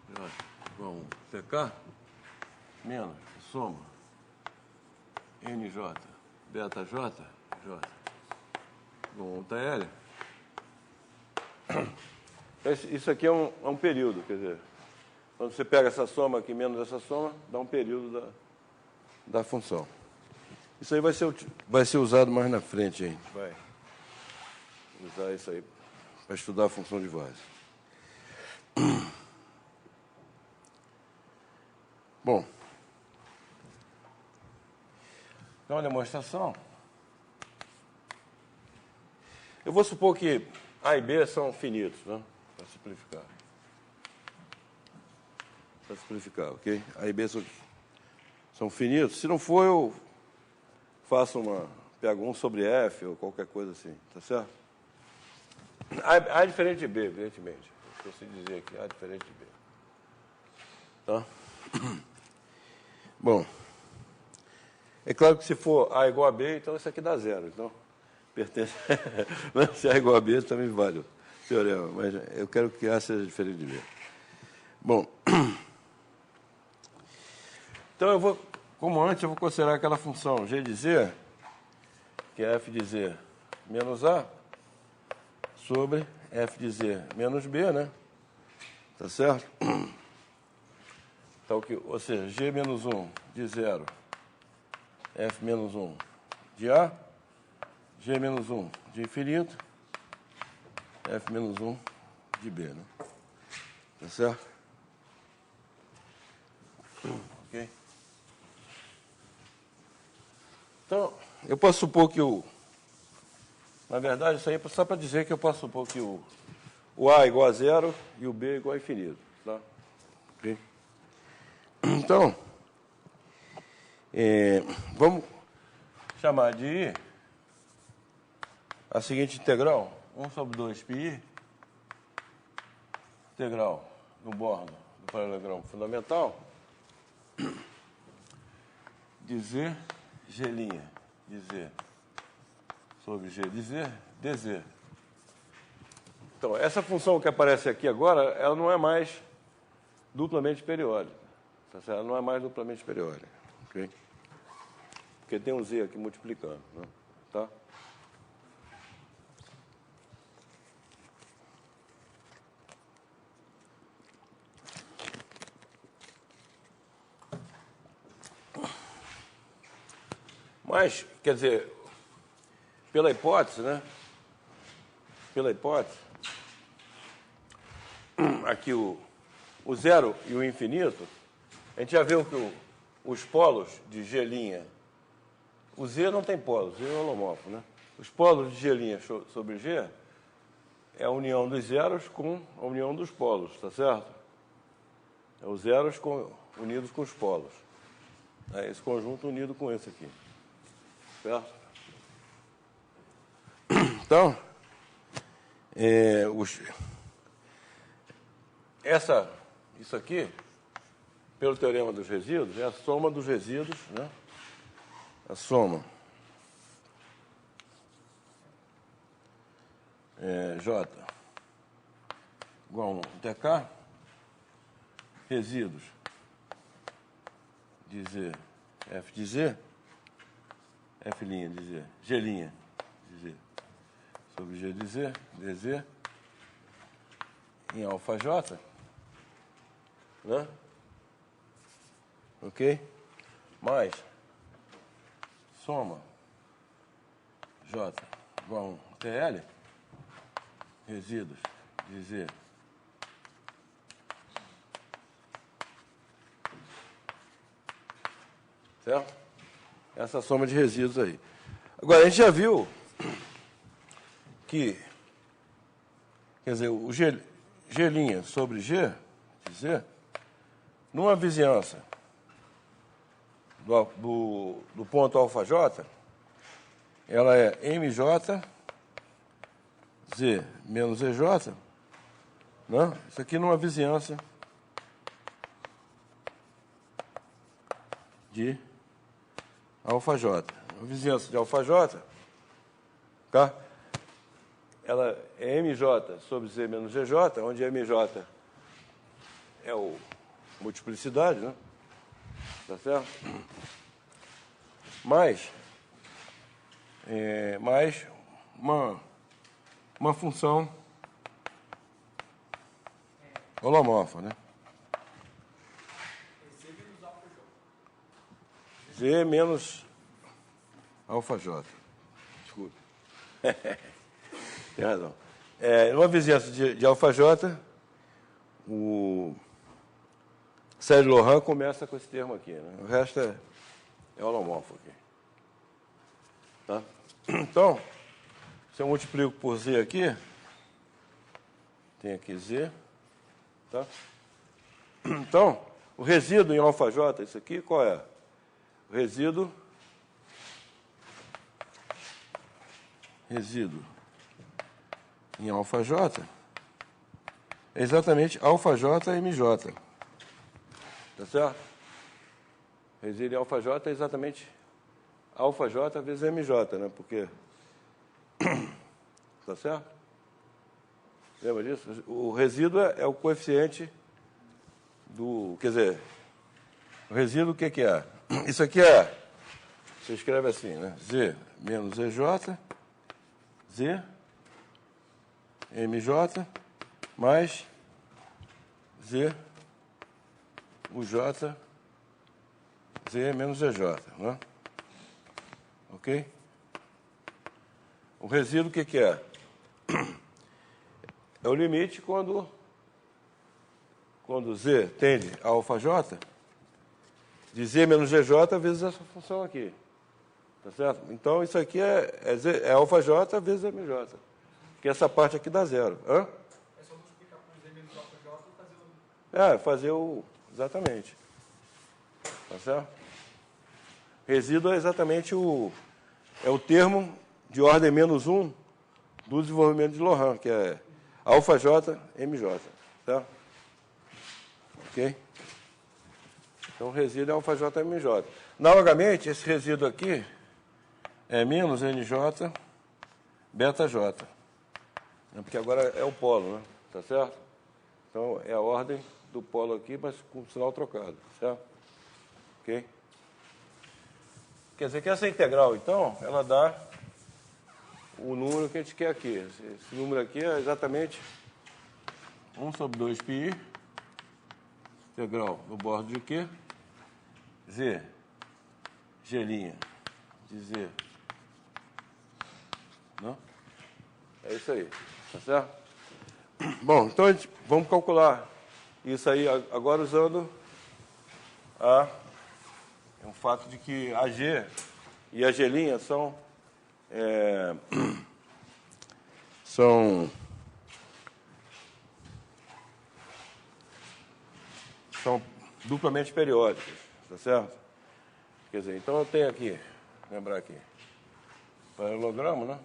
J igual a PK, menos a soma NJ beta J, J igual a TL. Isso aqui é um período, quer dizer, quando você pega essa soma aqui menos essa soma, dá um período da função. Isso aí vai ser usado mais na frente, hein? Vai usar isso aí para estudar a função de Weiss. Bom, então a demonstração. Eu vou supor que A e B são finitos, né? Para simplificar. Para simplificar, ok? A e B são finitos. Se não for, eu faço pego 1 sobre F ou qualquer coisa assim, tá certo? A é diferente de B, evidentemente. Eu esqueci de dizer aqui, A é diferente de B. Tá? Bom, é claro que se for A igual a B, então isso aqui dá zero. Então, pertence... Se A igual a B, também vale o teorema, mas eu quero que A seja diferente de B. Bom, então eu vou, como antes, eu vou considerar aquela função G de Z, que é F de Z menos A, sobre F de Z menos B, né? Tá certo? Então, ou seja, G menos 1 de 0, F menos 1 de A, G menos 1 de infinito, F menos 1 de B, né? Tá certo? Ok? Então, eu posso supor que na verdade, isso aí é só para dizer que eu posso supor que o A é igual a 0 e o B é igual a infinito. Tá? Okay? Então, vamos chamar de a seguinte integral, 1 sobre 2 πi integral no bordo do paralelogramo fundamental de Z, G' de Z sobre G de Z, dz. Então, essa função que aparece aqui agora, ela não é mais duplamente periódica. Tá certo? Ela não é mais duplamente periódica. Okay? Porque tem um Z aqui multiplicando. Né? Tá? Mas, quer dizer, pela hipótese, né? Pela hipótese, aqui o zero e o infinito, a gente já viu que os polos de G', o Z não tem polo, Z é holomorfo, né? Os polos de G' sobre G é a união dos zeros com a união dos polos, tá certo? É os zeros unidos com os polos. É esse conjunto unido com esse aqui. Certo? Então, isso aqui, pelo teorema dos resíduos, é a soma dos resíduos, né? A soma J igual a 1 TK, resíduos de Z, F de Z, F' de Z, G' de Z, sobre G de Z, dz, em alfa J, né? Ok? Mais soma J igual a 1 TL, resíduos de Z certo? Essa soma de resíduos aí. Agora, a gente já viu que, quer dizer, o G' sobre G, de Z, numa vizinhança do ponto alfa J, ela é MJ, Z menos EJ, né? Isso aqui numa vizinhança de alfa J. A vizinhança de alfa J, tá? Ela é MJ sobre Z menos GJ, onde MJ é o multiplicidade, né? Tá certo? Mais uma função holomorfa, né? Z menos alfa J. Desculpe. Tem razão. Numa vizinhança de alfa J, o Sérgio Lohan começa com esse termo aqui, né? O resto é holomorfo aqui. Tá? Então, se eu multiplico por Z aqui, tem aqui Z, tá? Então, o resíduo em alfa J, isso aqui, qual é? O resíduo em alfa J é exatamente alfa J MJ. Tá certo? Resíduo em alfa J é exatamente alfa J vezes MJ, né? Porque... Tá certo? Lembra disso? O resíduo é o coeficiente do... Quer dizer, o resíduo o que é? Isso aqui é... Você escreve assim, né? Z menos EJ, Z, MJ, mais Z, UJ, Z menos EJ, né? Ok? O resíduo o que é? É o limite quando Z tende a alfa J, de Z menos GJ vezes essa função aqui. Tá certo? Então, isso aqui é alfa J vezes MJ. Que essa parte aqui dá zero. Hã? É só multiplicar por Z menos alfa J e fazer o... Fazer o... Exatamente. Tá certo? Resíduo é exatamente é o termo de ordem menos 1 do desenvolvimento de Lohan, que é alfa J, MJ. Tá? Ok? Então, o resíduo é alfa J, MJ. Analogamente, esse resíduo aqui é menos NJ, beta J. Porque agora é o polo, né? Tá certo? Então, é a ordem do polo aqui, mas com sinal trocado, certo? Ok? Quer dizer que essa integral, então, ela dá o número que a gente quer aqui. Esse número aqui é exatamente 1 sobre 2πi, integral no bordo de quê? Z, G' de Z. Não? É isso aí, tá certo? Bom, então vamos calcular isso aí agora usando um fato de que a G e a G' são duplamente periódicas, tá certo? Quer dizer, então eu tenho aqui, lembrar aqui, paralelogramo, né?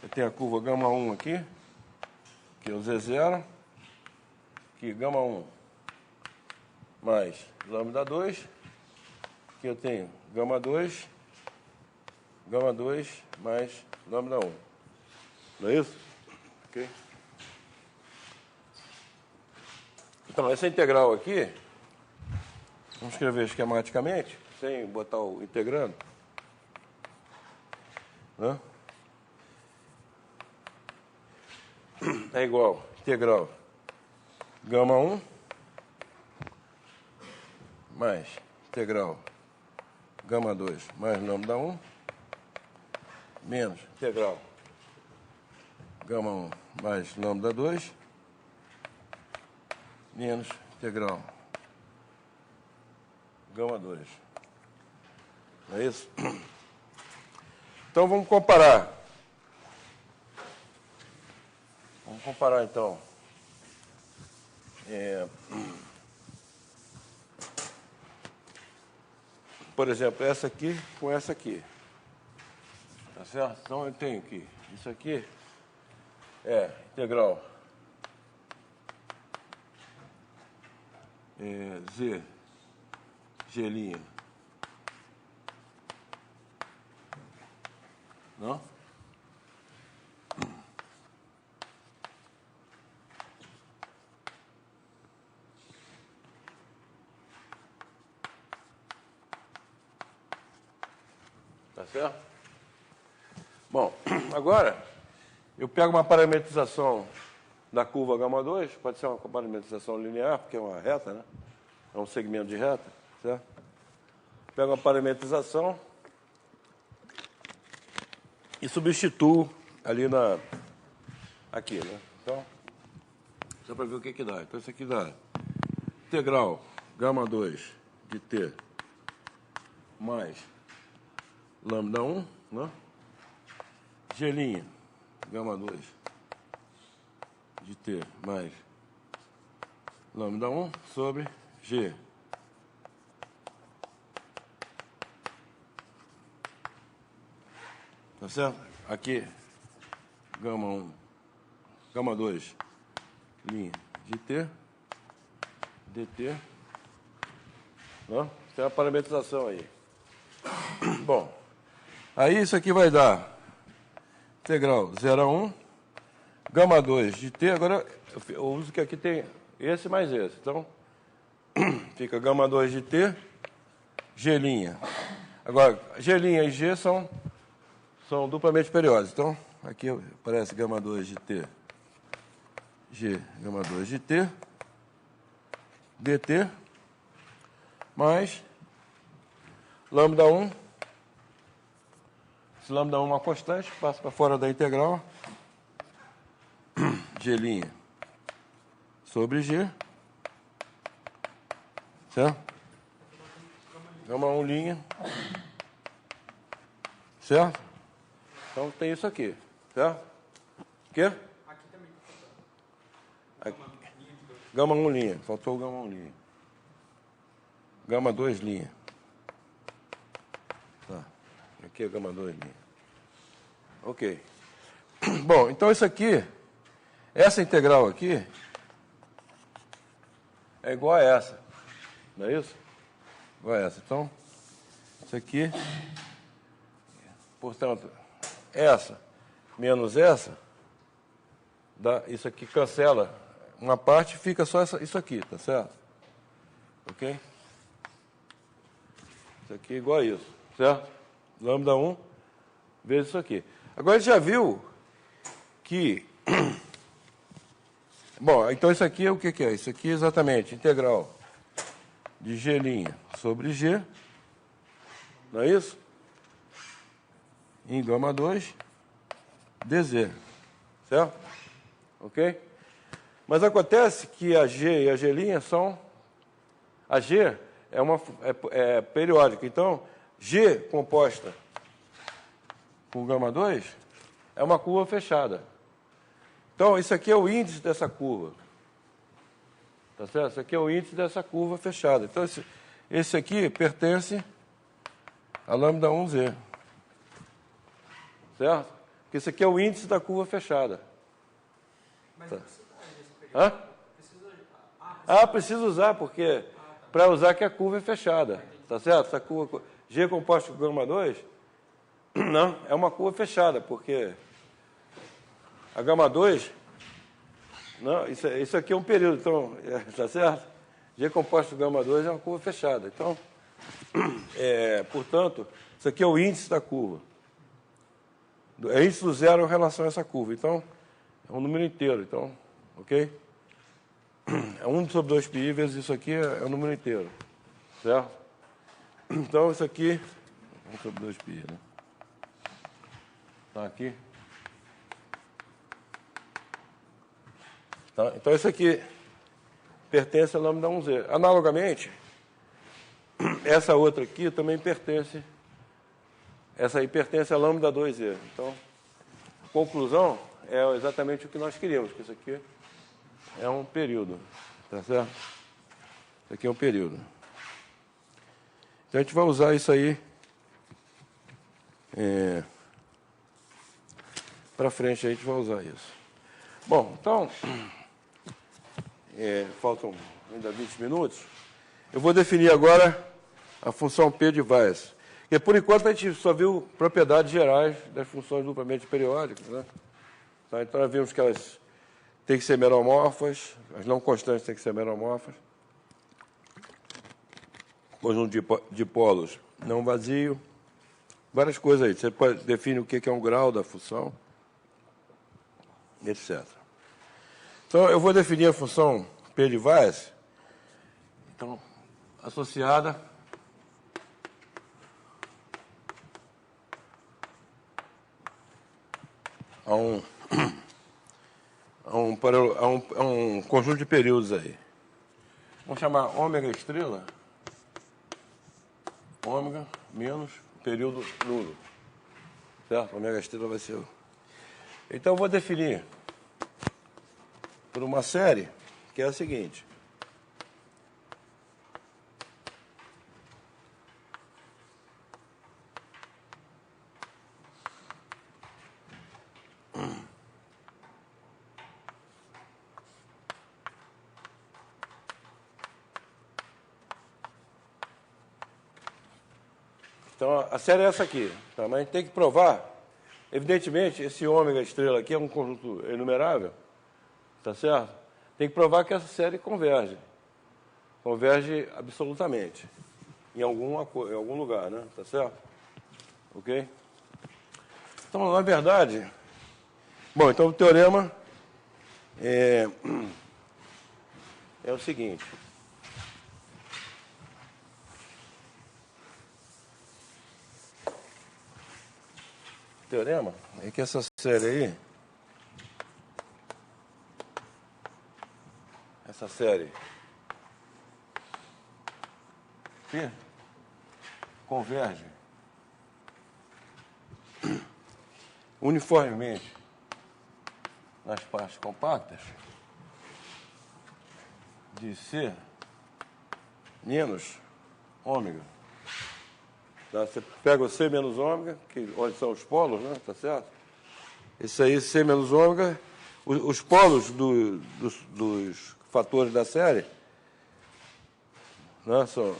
Eu tenho a curva γ1 aqui, que é o Z0, aqui γ1 mais λ2, que eu tenho γ2 mais λ1. Não é isso? Ok? Então, essa integral aqui, vamos escrever esquematicamente, sem botar o integrando. Né? É igual integral γ1 mais integral γ2 mais λ1 menos integral γ1 mais λ2 menos integral γ2. Não é isso? Então, vamos comparar. Vamos comparar, então. Por exemplo, essa aqui com essa aqui. Tá certo? Então, eu tenho aqui. Isso aqui é integral Z, G'. Não? Tá certo? Bom, agora eu pego uma parametrização da curva γ2, pode ser uma parametrização linear, porque é uma reta, né? É um segmento de reta, certo? Pego uma parametrização e substituo ali aqui, né? Então, só para ver o que dá. Então, isso aqui dá integral γ2 de t mais λ1, né? G' γ2 de t mais λ1 sobre G. Tá certo? Aqui, γ1, γ2, linha de t, dt. Não? Tem a parametrização aí. Bom, aí isso aqui vai dar integral 0 a 1, γ2 de t. Agora eu uso que aqui tem esse mais esse. Então, fica γ2 de t, G'. Agora, G' e G são duplamente periódicos. Então, aqui aparece γ2 de t, G, γ2 de t, dt, mais λ1. Se λ1 é uma constante, passa para fora da integral. G' sobre G. Certo? γ1'. Certo? Então tem isso aqui. Certo? O quê? Aqui também. γ1'. Faltou o γ1'. γ2'. Tá. Aqui é γ2'. Ok. Bom, então isso aqui, essa integral aqui, é igual a essa, não é isso? Igual a essa. Então, isso aqui, portanto, essa menos essa, dá, isso aqui cancela uma parte, fica só isso aqui, tá certo? Ok? Isso aqui é igual a isso, certo? Lambda 1 vezes isso aqui. Agora, a gente já viu que... Bom, então isso aqui é o que é? Isso aqui é exatamente integral de G' sobre G, não é isso? Em gama 2, dz, certo? Ok? Mas acontece que a G e a G' são... A G é periódica, então G composta com gama 2 é uma curva fechada. Então, isso aqui é o índice dessa curva. Tá certo? Isso aqui é o índice dessa curva fechada. Então, esse aqui pertence a lambda 1z. Certo? Porque esse aqui é o índice da curva fechada. Mas tá. não precisa esse período. Hã? Precisa, Precisa usar, porque... Para usar que a curva é fechada. Tá certo? Essa curva G composta com gama 2, não, é uma curva fechada, porque a gama 2... Não, isso aqui é um período, então, tá certo? G composto com gama 2 é uma curva fechada. Então, portanto, isso aqui é o índice da curva. É índice do zero em relação a essa curva. Então, é um número inteiro. Então, ok? É 1 sobre 2πi vezes isso aqui é um número inteiro. Certo? Então, isso aqui... 1 sobre 2πi, né? Tá aqui. Tá? Então, isso aqui pertence a lambda 1z. Analogamente, essa outra aqui também pertence... Essa aí pertence a lambda 2z. Então, a conclusão é exatamente o que nós queríamos, que isso aqui é um período. Tá certo? Isso aqui é um período. Então, a gente vai usar isso aí para frente, a gente vai usar isso. Bom, então... faltam ainda 20 minutos. Eu vou definir agora a função P de Weiss. Porque, por enquanto, a gente só viu propriedades gerais das funções duplamente periódicas. Né? Então, nós vimos que elas têm que ser meromorfas, as não constantes têm que ser meromorfas. Conjunto de polos não vazio. Várias coisas aí. Você define o que é um grau da função, etc. Então, eu vou definir a função P de Weiss, então, associada a um conjunto de períodos aí. Vamos chamar ômega estrela, ômega menos período nulo. Certo? Ômega estrela vai ser... Então, eu vou definir por uma série que é a seguinte. Então, a série é essa aqui. Tá? Mas a gente tem que provar, evidentemente, esse ômega estrela aqui é um conjunto enumerável, tá certo? Tem que provar que essa série converge. Converge absolutamente. Em algum lugar, né? Tá certo? Ok? Então, na verdade... Bom, então o teorema é o seguinte. O teorema é que essa série aí... Essa série P converge uniformemente nas partes compactas de C menos ômega. Tá? Você pega o C menos ômega, onde são os polos, né? Tá certo? Esse aí, C menos ômega, os polos dos fatores da série, né, são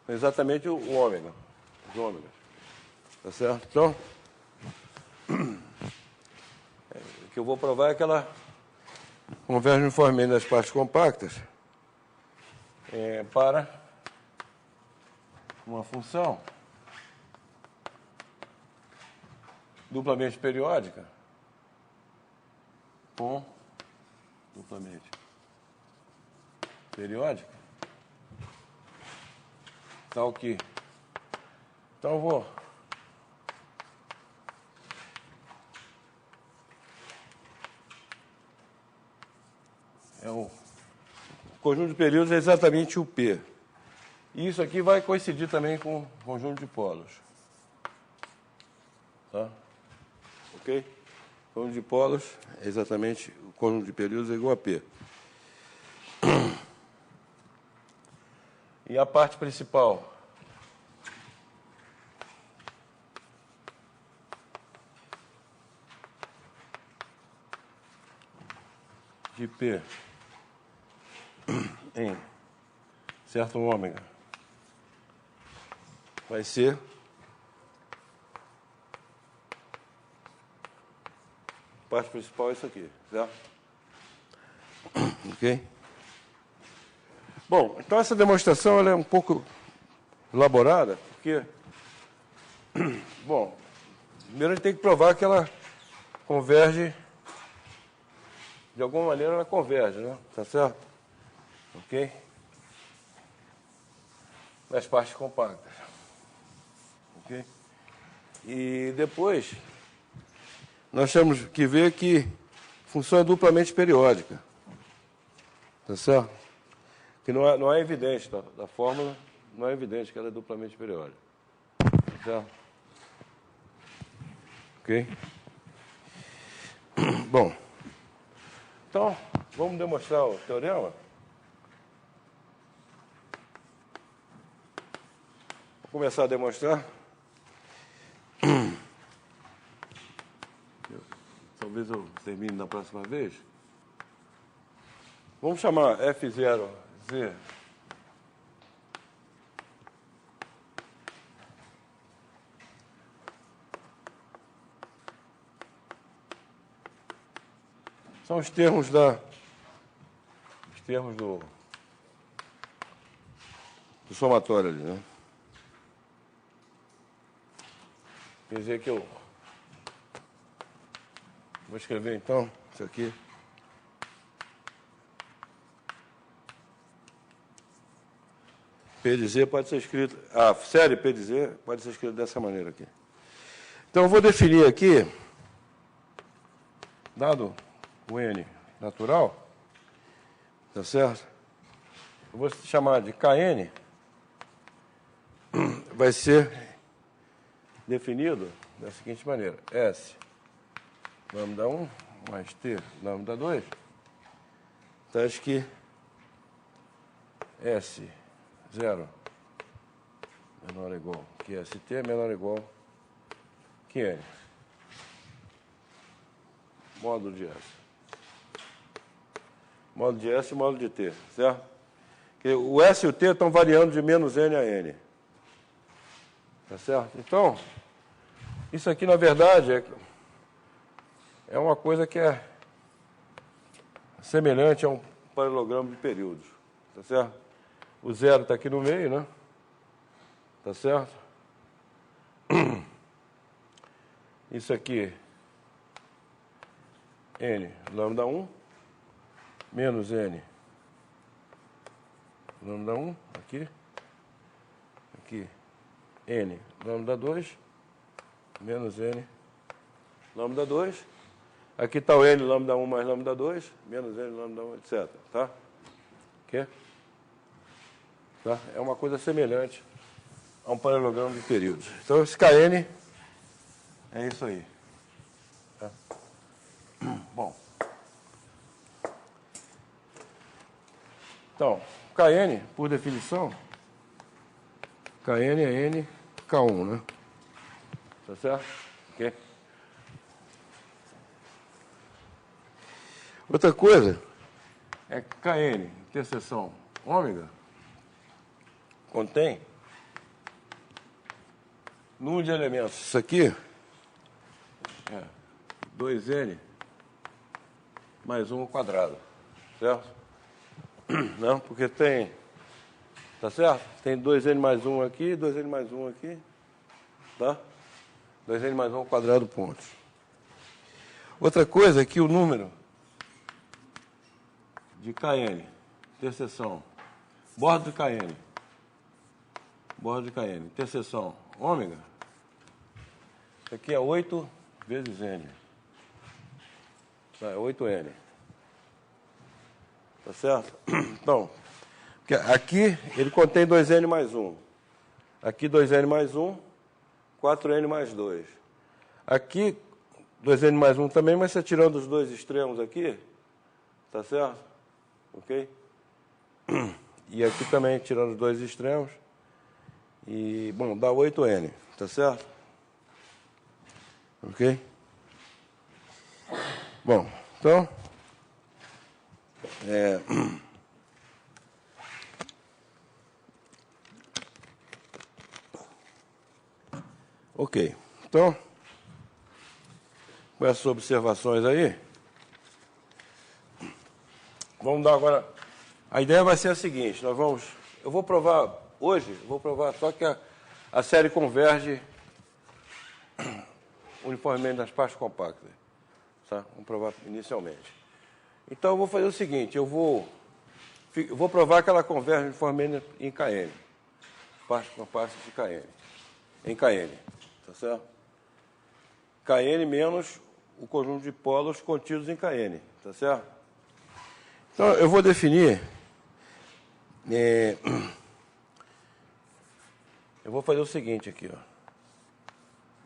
exatamente o ômega, os ômegas. Tá certo? Então, o que eu vou provar é que ela converge uniformemente nas partes compactas para uma função duplamente periódica com duplamente periódica, tal que... Então, eu vou... O conjunto de períodos é exatamente o P. E isso aqui vai coincidir também com o conjunto de polos. Tá? Ok? O conjunto de polos é exatamente o conjunto de períodos é igual a P. E a parte principal de P em certo ômega vai ser a parte principal é isso aqui, certo? Ok? Bom, então essa demonstração ela é um pouco elaborada, porque, bom, primeiro a gente tem que provar que ela converge, de alguma maneira ela converge, né? Tá certo? Ok? Nas partes compactas. Ok? E depois, nós temos que ver que a função é duplamente periódica. Tá certo? Que não é evidente, da fórmula, não é evidente que ela é duplamente periódica. Tá certo? Ok? Bom, então, vamos demonstrar o teorema? Vou começar a demonstrar. Talvez eu termine na próxima vez. Vamos chamar F0Z são os termos do somatório ali, né? Quer dizer que eu vou escrever então isso aqui. P de Z pode ser escrito, a série P de Z pode ser escrita dessa maneira aqui. Então eu vou definir aqui, dado o N natural, tá certo? Eu vou chamar de KN, vai ser definido da seguinte maneira: S lambda 1 mais T lambda 2, então acho que S0 menor ou igual que ST menor ou igual que N. Módulo de S. Módulo de S e módulo de T, certo? Porque o S e o T estão variando de menos N a N. Tá certo? Então, isso aqui, na verdade, é uma coisa que é semelhante a um paralelogramo de períodos. Tá certo? O zero está aqui no meio, né? Tá certo? Isso aqui, N lambda 1, menos N lambda 1, aqui. Aqui, N lambda 2, menos N lambda 2. Aqui está o N lambda 1 mais lambda 2, menos N lambda 1, etc. Tá? Ok? Tá? É uma coisa semelhante a um paralelogramo de períodos. Então, esse KN é isso aí. Tá? Bom. Então, KN, por definição, KN é N, K1, né? Tá certo? Ok? Outra coisa é que Kn, interseção ômega, contém número de elementos. Isso aqui é 2n mais 1 ao quadrado, certo? Não, porque tem, tá certo? Tem 2n mais 1 aqui, 2n mais 1 aqui, tá? 2n mais 1 ao quadrado pontos. Outra coisa é que o número de Kn, interseção, borda de Kn, interseção ômega, isso aqui é 8 vezes n. É 8n. Tá certo? Então, aqui ele contém 2n mais 1. Aqui 2n mais 1, 4n mais 2. Aqui 2n mais 1 também, mas você tirando os dois extremos aqui, tá certo? Ok? E aqui também tirando os dois extremos. E, bom, dá 8n, tá certo? Ok? Bom, então... Ok, então, com essas observações aí, vamos dar agora... A ideia vai ser a seguinte, eu vou provar hoje, só que a série converge uniformemente nas partes compactas, tá? Vamos provar inicialmente. Então, eu vou fazer o seguinte, eu vou provar que ela converge uniformemente em Kn, partes compactas de Kn, em Kn, tá certo? Kn menos o conjunto de polos contidos em Kn, tá certo? Então, eu vou definir... eu vou fazer o seguinte aqui, ó.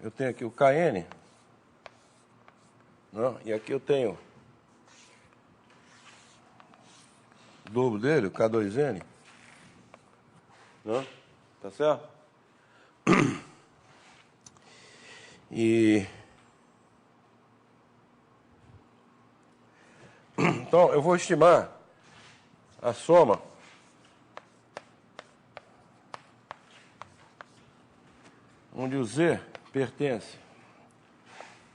Eu tenho aqui o Kn, não? E aqui eu tenho o dobro dele, o K2N, não? Tá certo? E então eu vou estimar a soma onde o Z pertence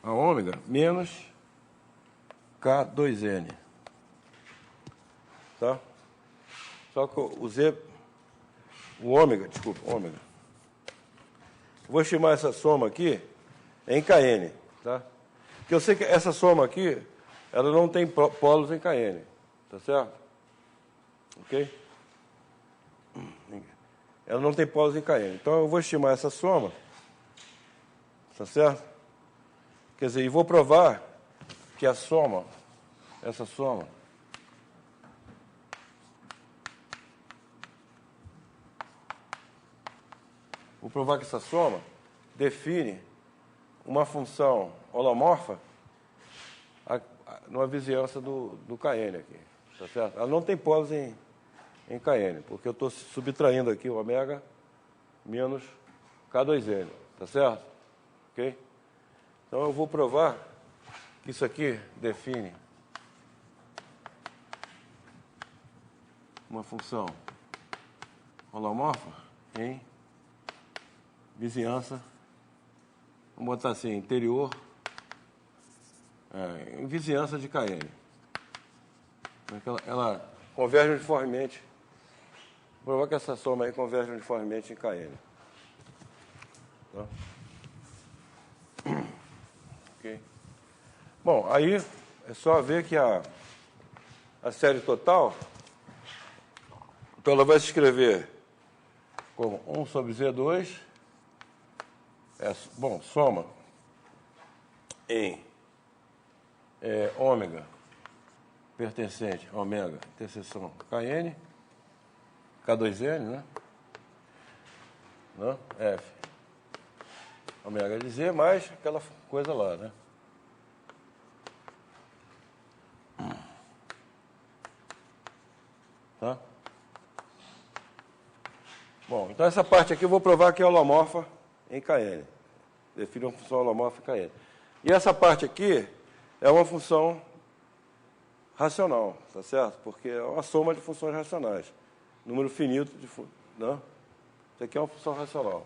a ômega menos K2N. Tá? Só que o ômega. Vou estimar essa soma aqui em Kn, tá? Porque eu sei que essa soma aqui, ela não tem polos em Kn, tá certo? Ok? Ela não tem polos em Kn. Então eu vou estimar essa soma, tá certo? Quer dizer, e vou provar que essa soma, vou provar que essa soma define uma função holomorfa numa vizinhança do Kn aqui, tá certo? Ela não tem polos em Kn, porque eu estou subtraindo aqui o ômega menos K2N, tá certo? Ok? Então eu vou provar que isso aqui define uma função holomorfa em vizinhança, vamos botar assim, interior, em vizinhança de Kn. Ela converge uniformemente. Vou provar que essa soma aí converge uniformemente em Kn. Tá? Ok. Bom, aí é só ver que a série total, então ela vai se escrever como 1 sobre Z2, soma em ômega pertencente a ômega interseção Kn, K2N, né? Não? F. Ômega de Z mais aquela coisa lá, né? Tá? Bom, então essa parte aqui eu vou provar que é holomorfa em Kn. Define uma função holomorfa em Kn. E essa parte aqui é uma função racional, tá certo? Porque é uma soma de funções racionais. Número finito de funções. Né? Isso aqui é uma função racional.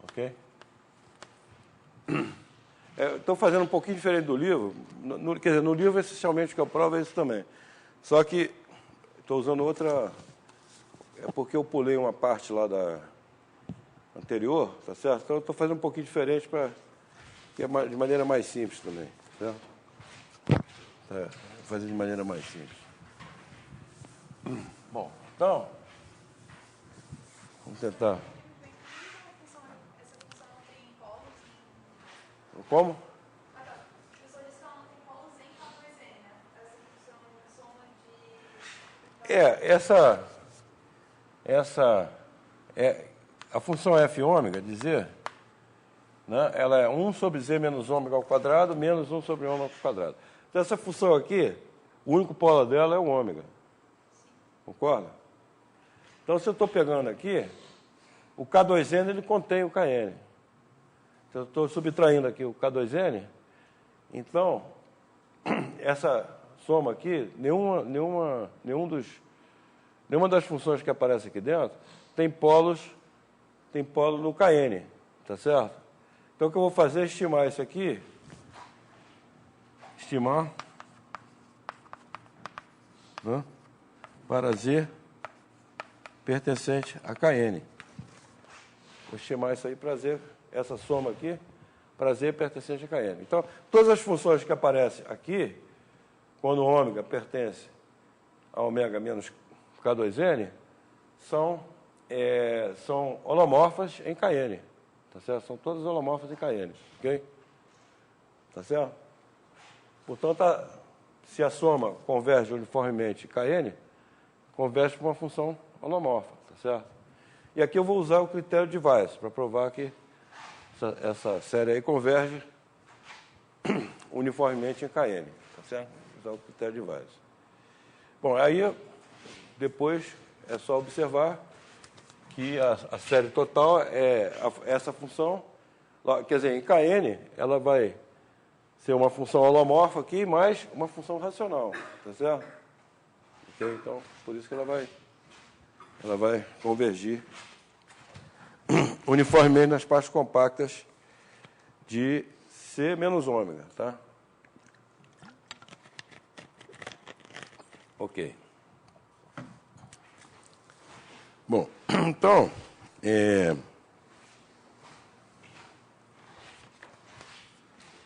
Ok? Estou fazendo um pouquinho diferente do livro. Quer dizer, no livro, essencialmente, o que eu provo é isso também. Só que estou usando outra... É porque eu pulei uma parte lá da anterior, tá certo? Então, eu estou fazendo um pouquinho diferente para... que é de maneira mais simples também, certo? Vou fazer de maneira mais simples. Bom, então... Vamos tentar... Como? A função f ômega, dizer, né, ela é 1 sobre z menos ômega ao quadrado, menos 1 sobre ômega ao quadrado. Então, essa função aqui, o único polo dela é o ômega. Concorda? Então, se eu estou pegando aqui, o K2N ele contém o KN. Então, eu estou subtraindo aqui o K2N. Então, essa soma aqui, nenhuma das funções que aparece aqui dentro tem polo no KN, tá certo? Então, o que eu vou fazer é estimar isso aqui, né, para Z pertencente a KN. Vou estimar isso aí para Z, essa soma aqui, para Z pertencente a KN. Então, todas as funções que aparecem aqui, quando o ômega pertence a ômega menos K2N, são holomorfas em KN. Tá certo? São todas holomorfas em KN. Ok? Tá certo? Portanto, se a soma converge uniformemente em KN, converge para uma função holomorfa. Tá certo? E aqui eu vou usar o critério de Weiss para provar que essa série aí converge uniformemente em KN. Tá certo? Vou usar o critério de Weiss. Bom, aí depois é só observar que a série total é essa função, quer dizer, em KN, ela vai ser uma função holomorfa aqui, mais uma função racional, tá certo? Okay? Então, por isso que ela vai convergir uniformemente nas partes compactas de C menos ômega, tá? Ok. Bom, então,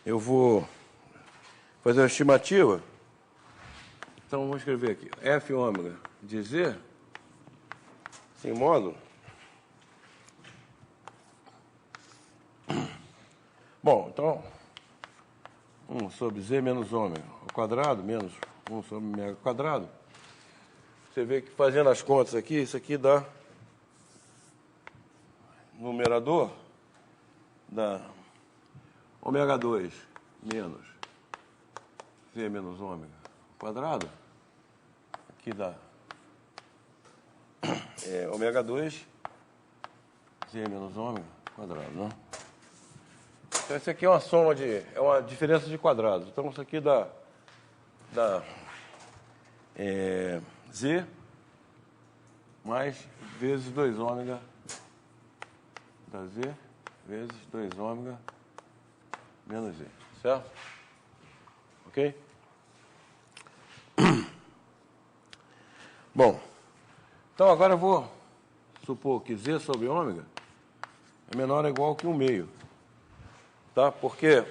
eu vou fazer uma estimativa. Então, vou escrever aqui. F ômega de Z, sem módulo. Bom, então, 1 sobre Z menos ômega ao quadrado, menos 1 sobre ômega ao quadrado. Você vê que fazendo as contas aqui, isso aqui dá numerador da ômega 2 menos Z menos ômega ao quadrado. Aqui dá ômega 2 Z menos ômega ao quadrado, né? Então, isso aqui é uma soma é uma diferença de quadrados. Então, isso aqui dá Z mais vezes 2 ômega da Z vezes 2 ômega menos Z, certo? Ok? Bom, então agora eu vou supor que Z sobre ômega é menor ou igual que 1/2. Tá? Porque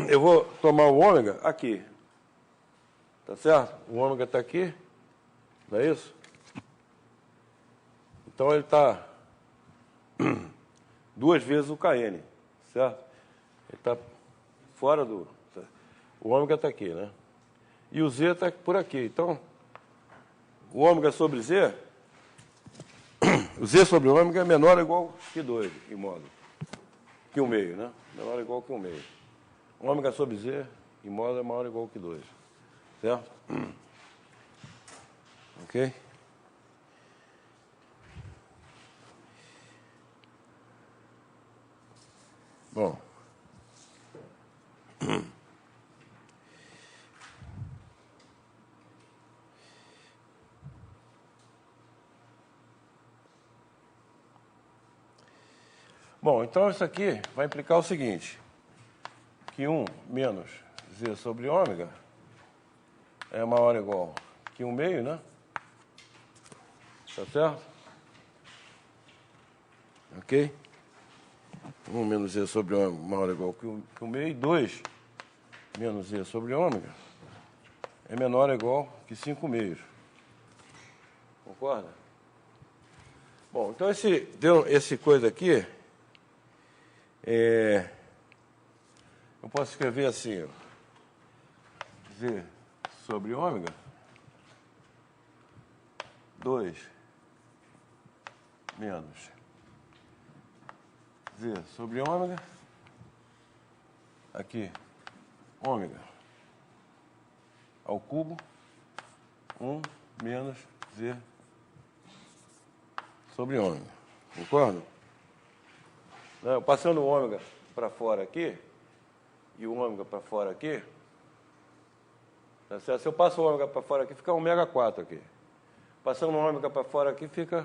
eu vou tomar o ômega aqui. Tá certo? O ômega está aqui. Não é isso? Então ele está 2 vezes o KN. Certo? Ele está fora do... O ômega está aqui, né? E o Z está por aqui. Então, o ômega sobre Z... O Z sobre ômega é menor ou igual que 2, em módulo. Que 1/2, né? Menor ou igual que 1/2. Ômega sobre Z, em módulo, é maior ou igual que 2. Certo? Ok? Bom. Bom, então isso aqui vai implicar o seguinte, que 1 menos Z sobre ômega é maior ou igual que 1 meio, né? Tá certo? Ok? 1 menos Z sobre ômega maior ou igual que 1 meio. 2 menos Z sobre ômega é menor ou igual que 5 meios. Concorda? Bom, então esse coisa aqui, eu posso escrever assim, ó, Z sobre ômega, 2 menos Z sobre ômega, aqui, ômega ao cubo, 1 menos Z sobre ômega. Concorda? Passando o ômega para fora aqui, e o ômega para fora aqui, tá certo? Se eu passo o ômega para fora aqui, fica ômega 4 aqui. Passando o ômega para fora aqui, fica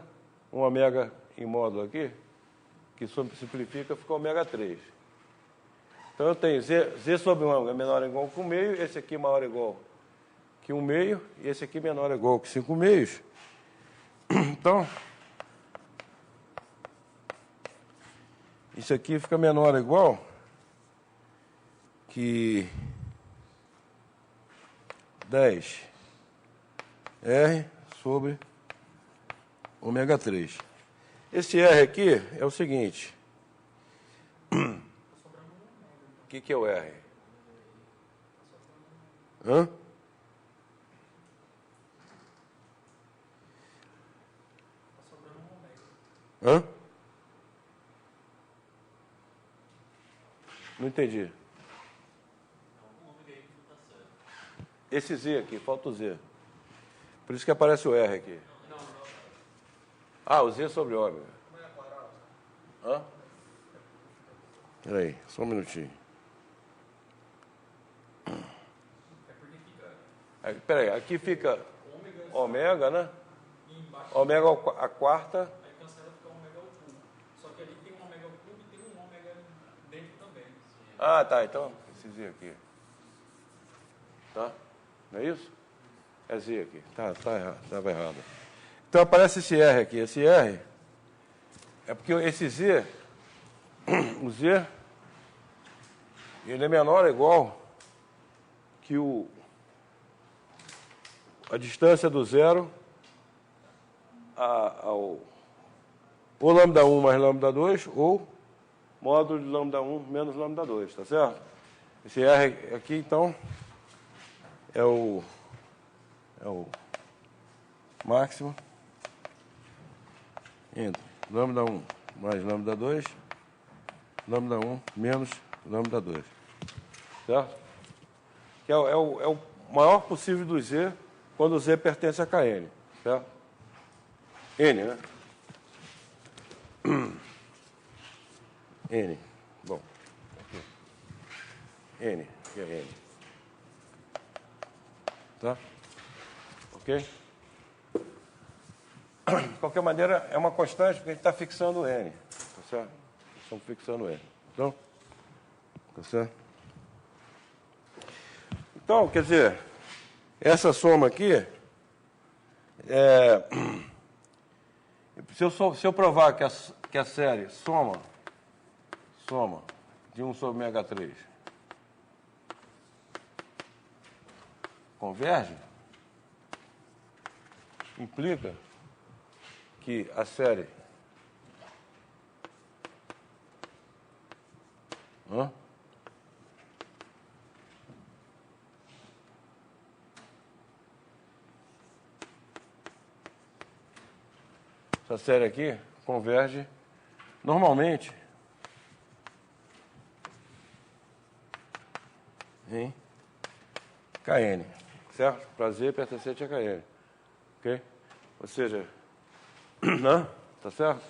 um ômega em módulo aqui, que simplifica, fica ômega 3. Então eu tenho Z sobre ômega menor ou igual que 1 meio, esse aqui maior ou igual que 1 meio, e esse aqui menor ou igual que 5 meios. Então, isso aqui fica menor ou igual que 10 R sobre ômega 3. Esse R aqui é o seguinte. O que é o R? Hã? Hã? Não entendi. Esse Z aqui, falta o Z. Por isso que aparece o R aqui. Ah, o Z sobre ômega. Hã? Peraí, só um minutinho. Peraí, aqui fica ômega, né? Ômega a quarta. Aí cancela ficar ômega ao cubo. Só que ali tem um ômega ao cubo e tem um ômega dentro também. Ah, tá, então esse Z aqui. Tá? Não é isso? É Z aqui. Tá errado, estava errado. Então aparece esse R aqui. Esse R é porque esse Z, o Z, ele é menor ou igual que a distância do zero ao lambda 1 mais lambda 2 ou módulo de lambda 1 menos lambda 2, tá certo? Esse R aqui, então, é o máximo entre lambda 1 mais lambda 2, lambda 1 menos lambda 2. Certo? Que é o maior possível do Z quando o Z pertence a Kn. Certo? N, né? N. Bom. Aqui. N. Que é N. Tá? Ok? De qualquer maneira, é uma constante porque a gente está fixando o N. Tá certo? Estamos fixando o N. Então, tá certo? Então, quer dizer, essa soma aqui, se eu provar que a série soma de 1 sobre ômega 3 converge, implica que a série essa série aqui converge normalmente em Kn, certo? Para Z pertencente a Kn, ok? Ou seja, né? Tá certo?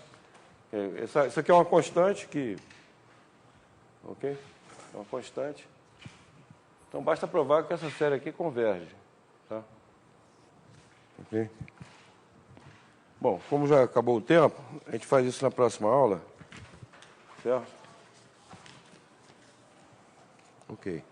Isso aqui é uma constante que Ok? É uma constante. Então, basta provar que essa série aqui converge. Tá? Ok? Bom, como já acabou o tempo, a gente faz isso na próxima aula. Certo? Ok.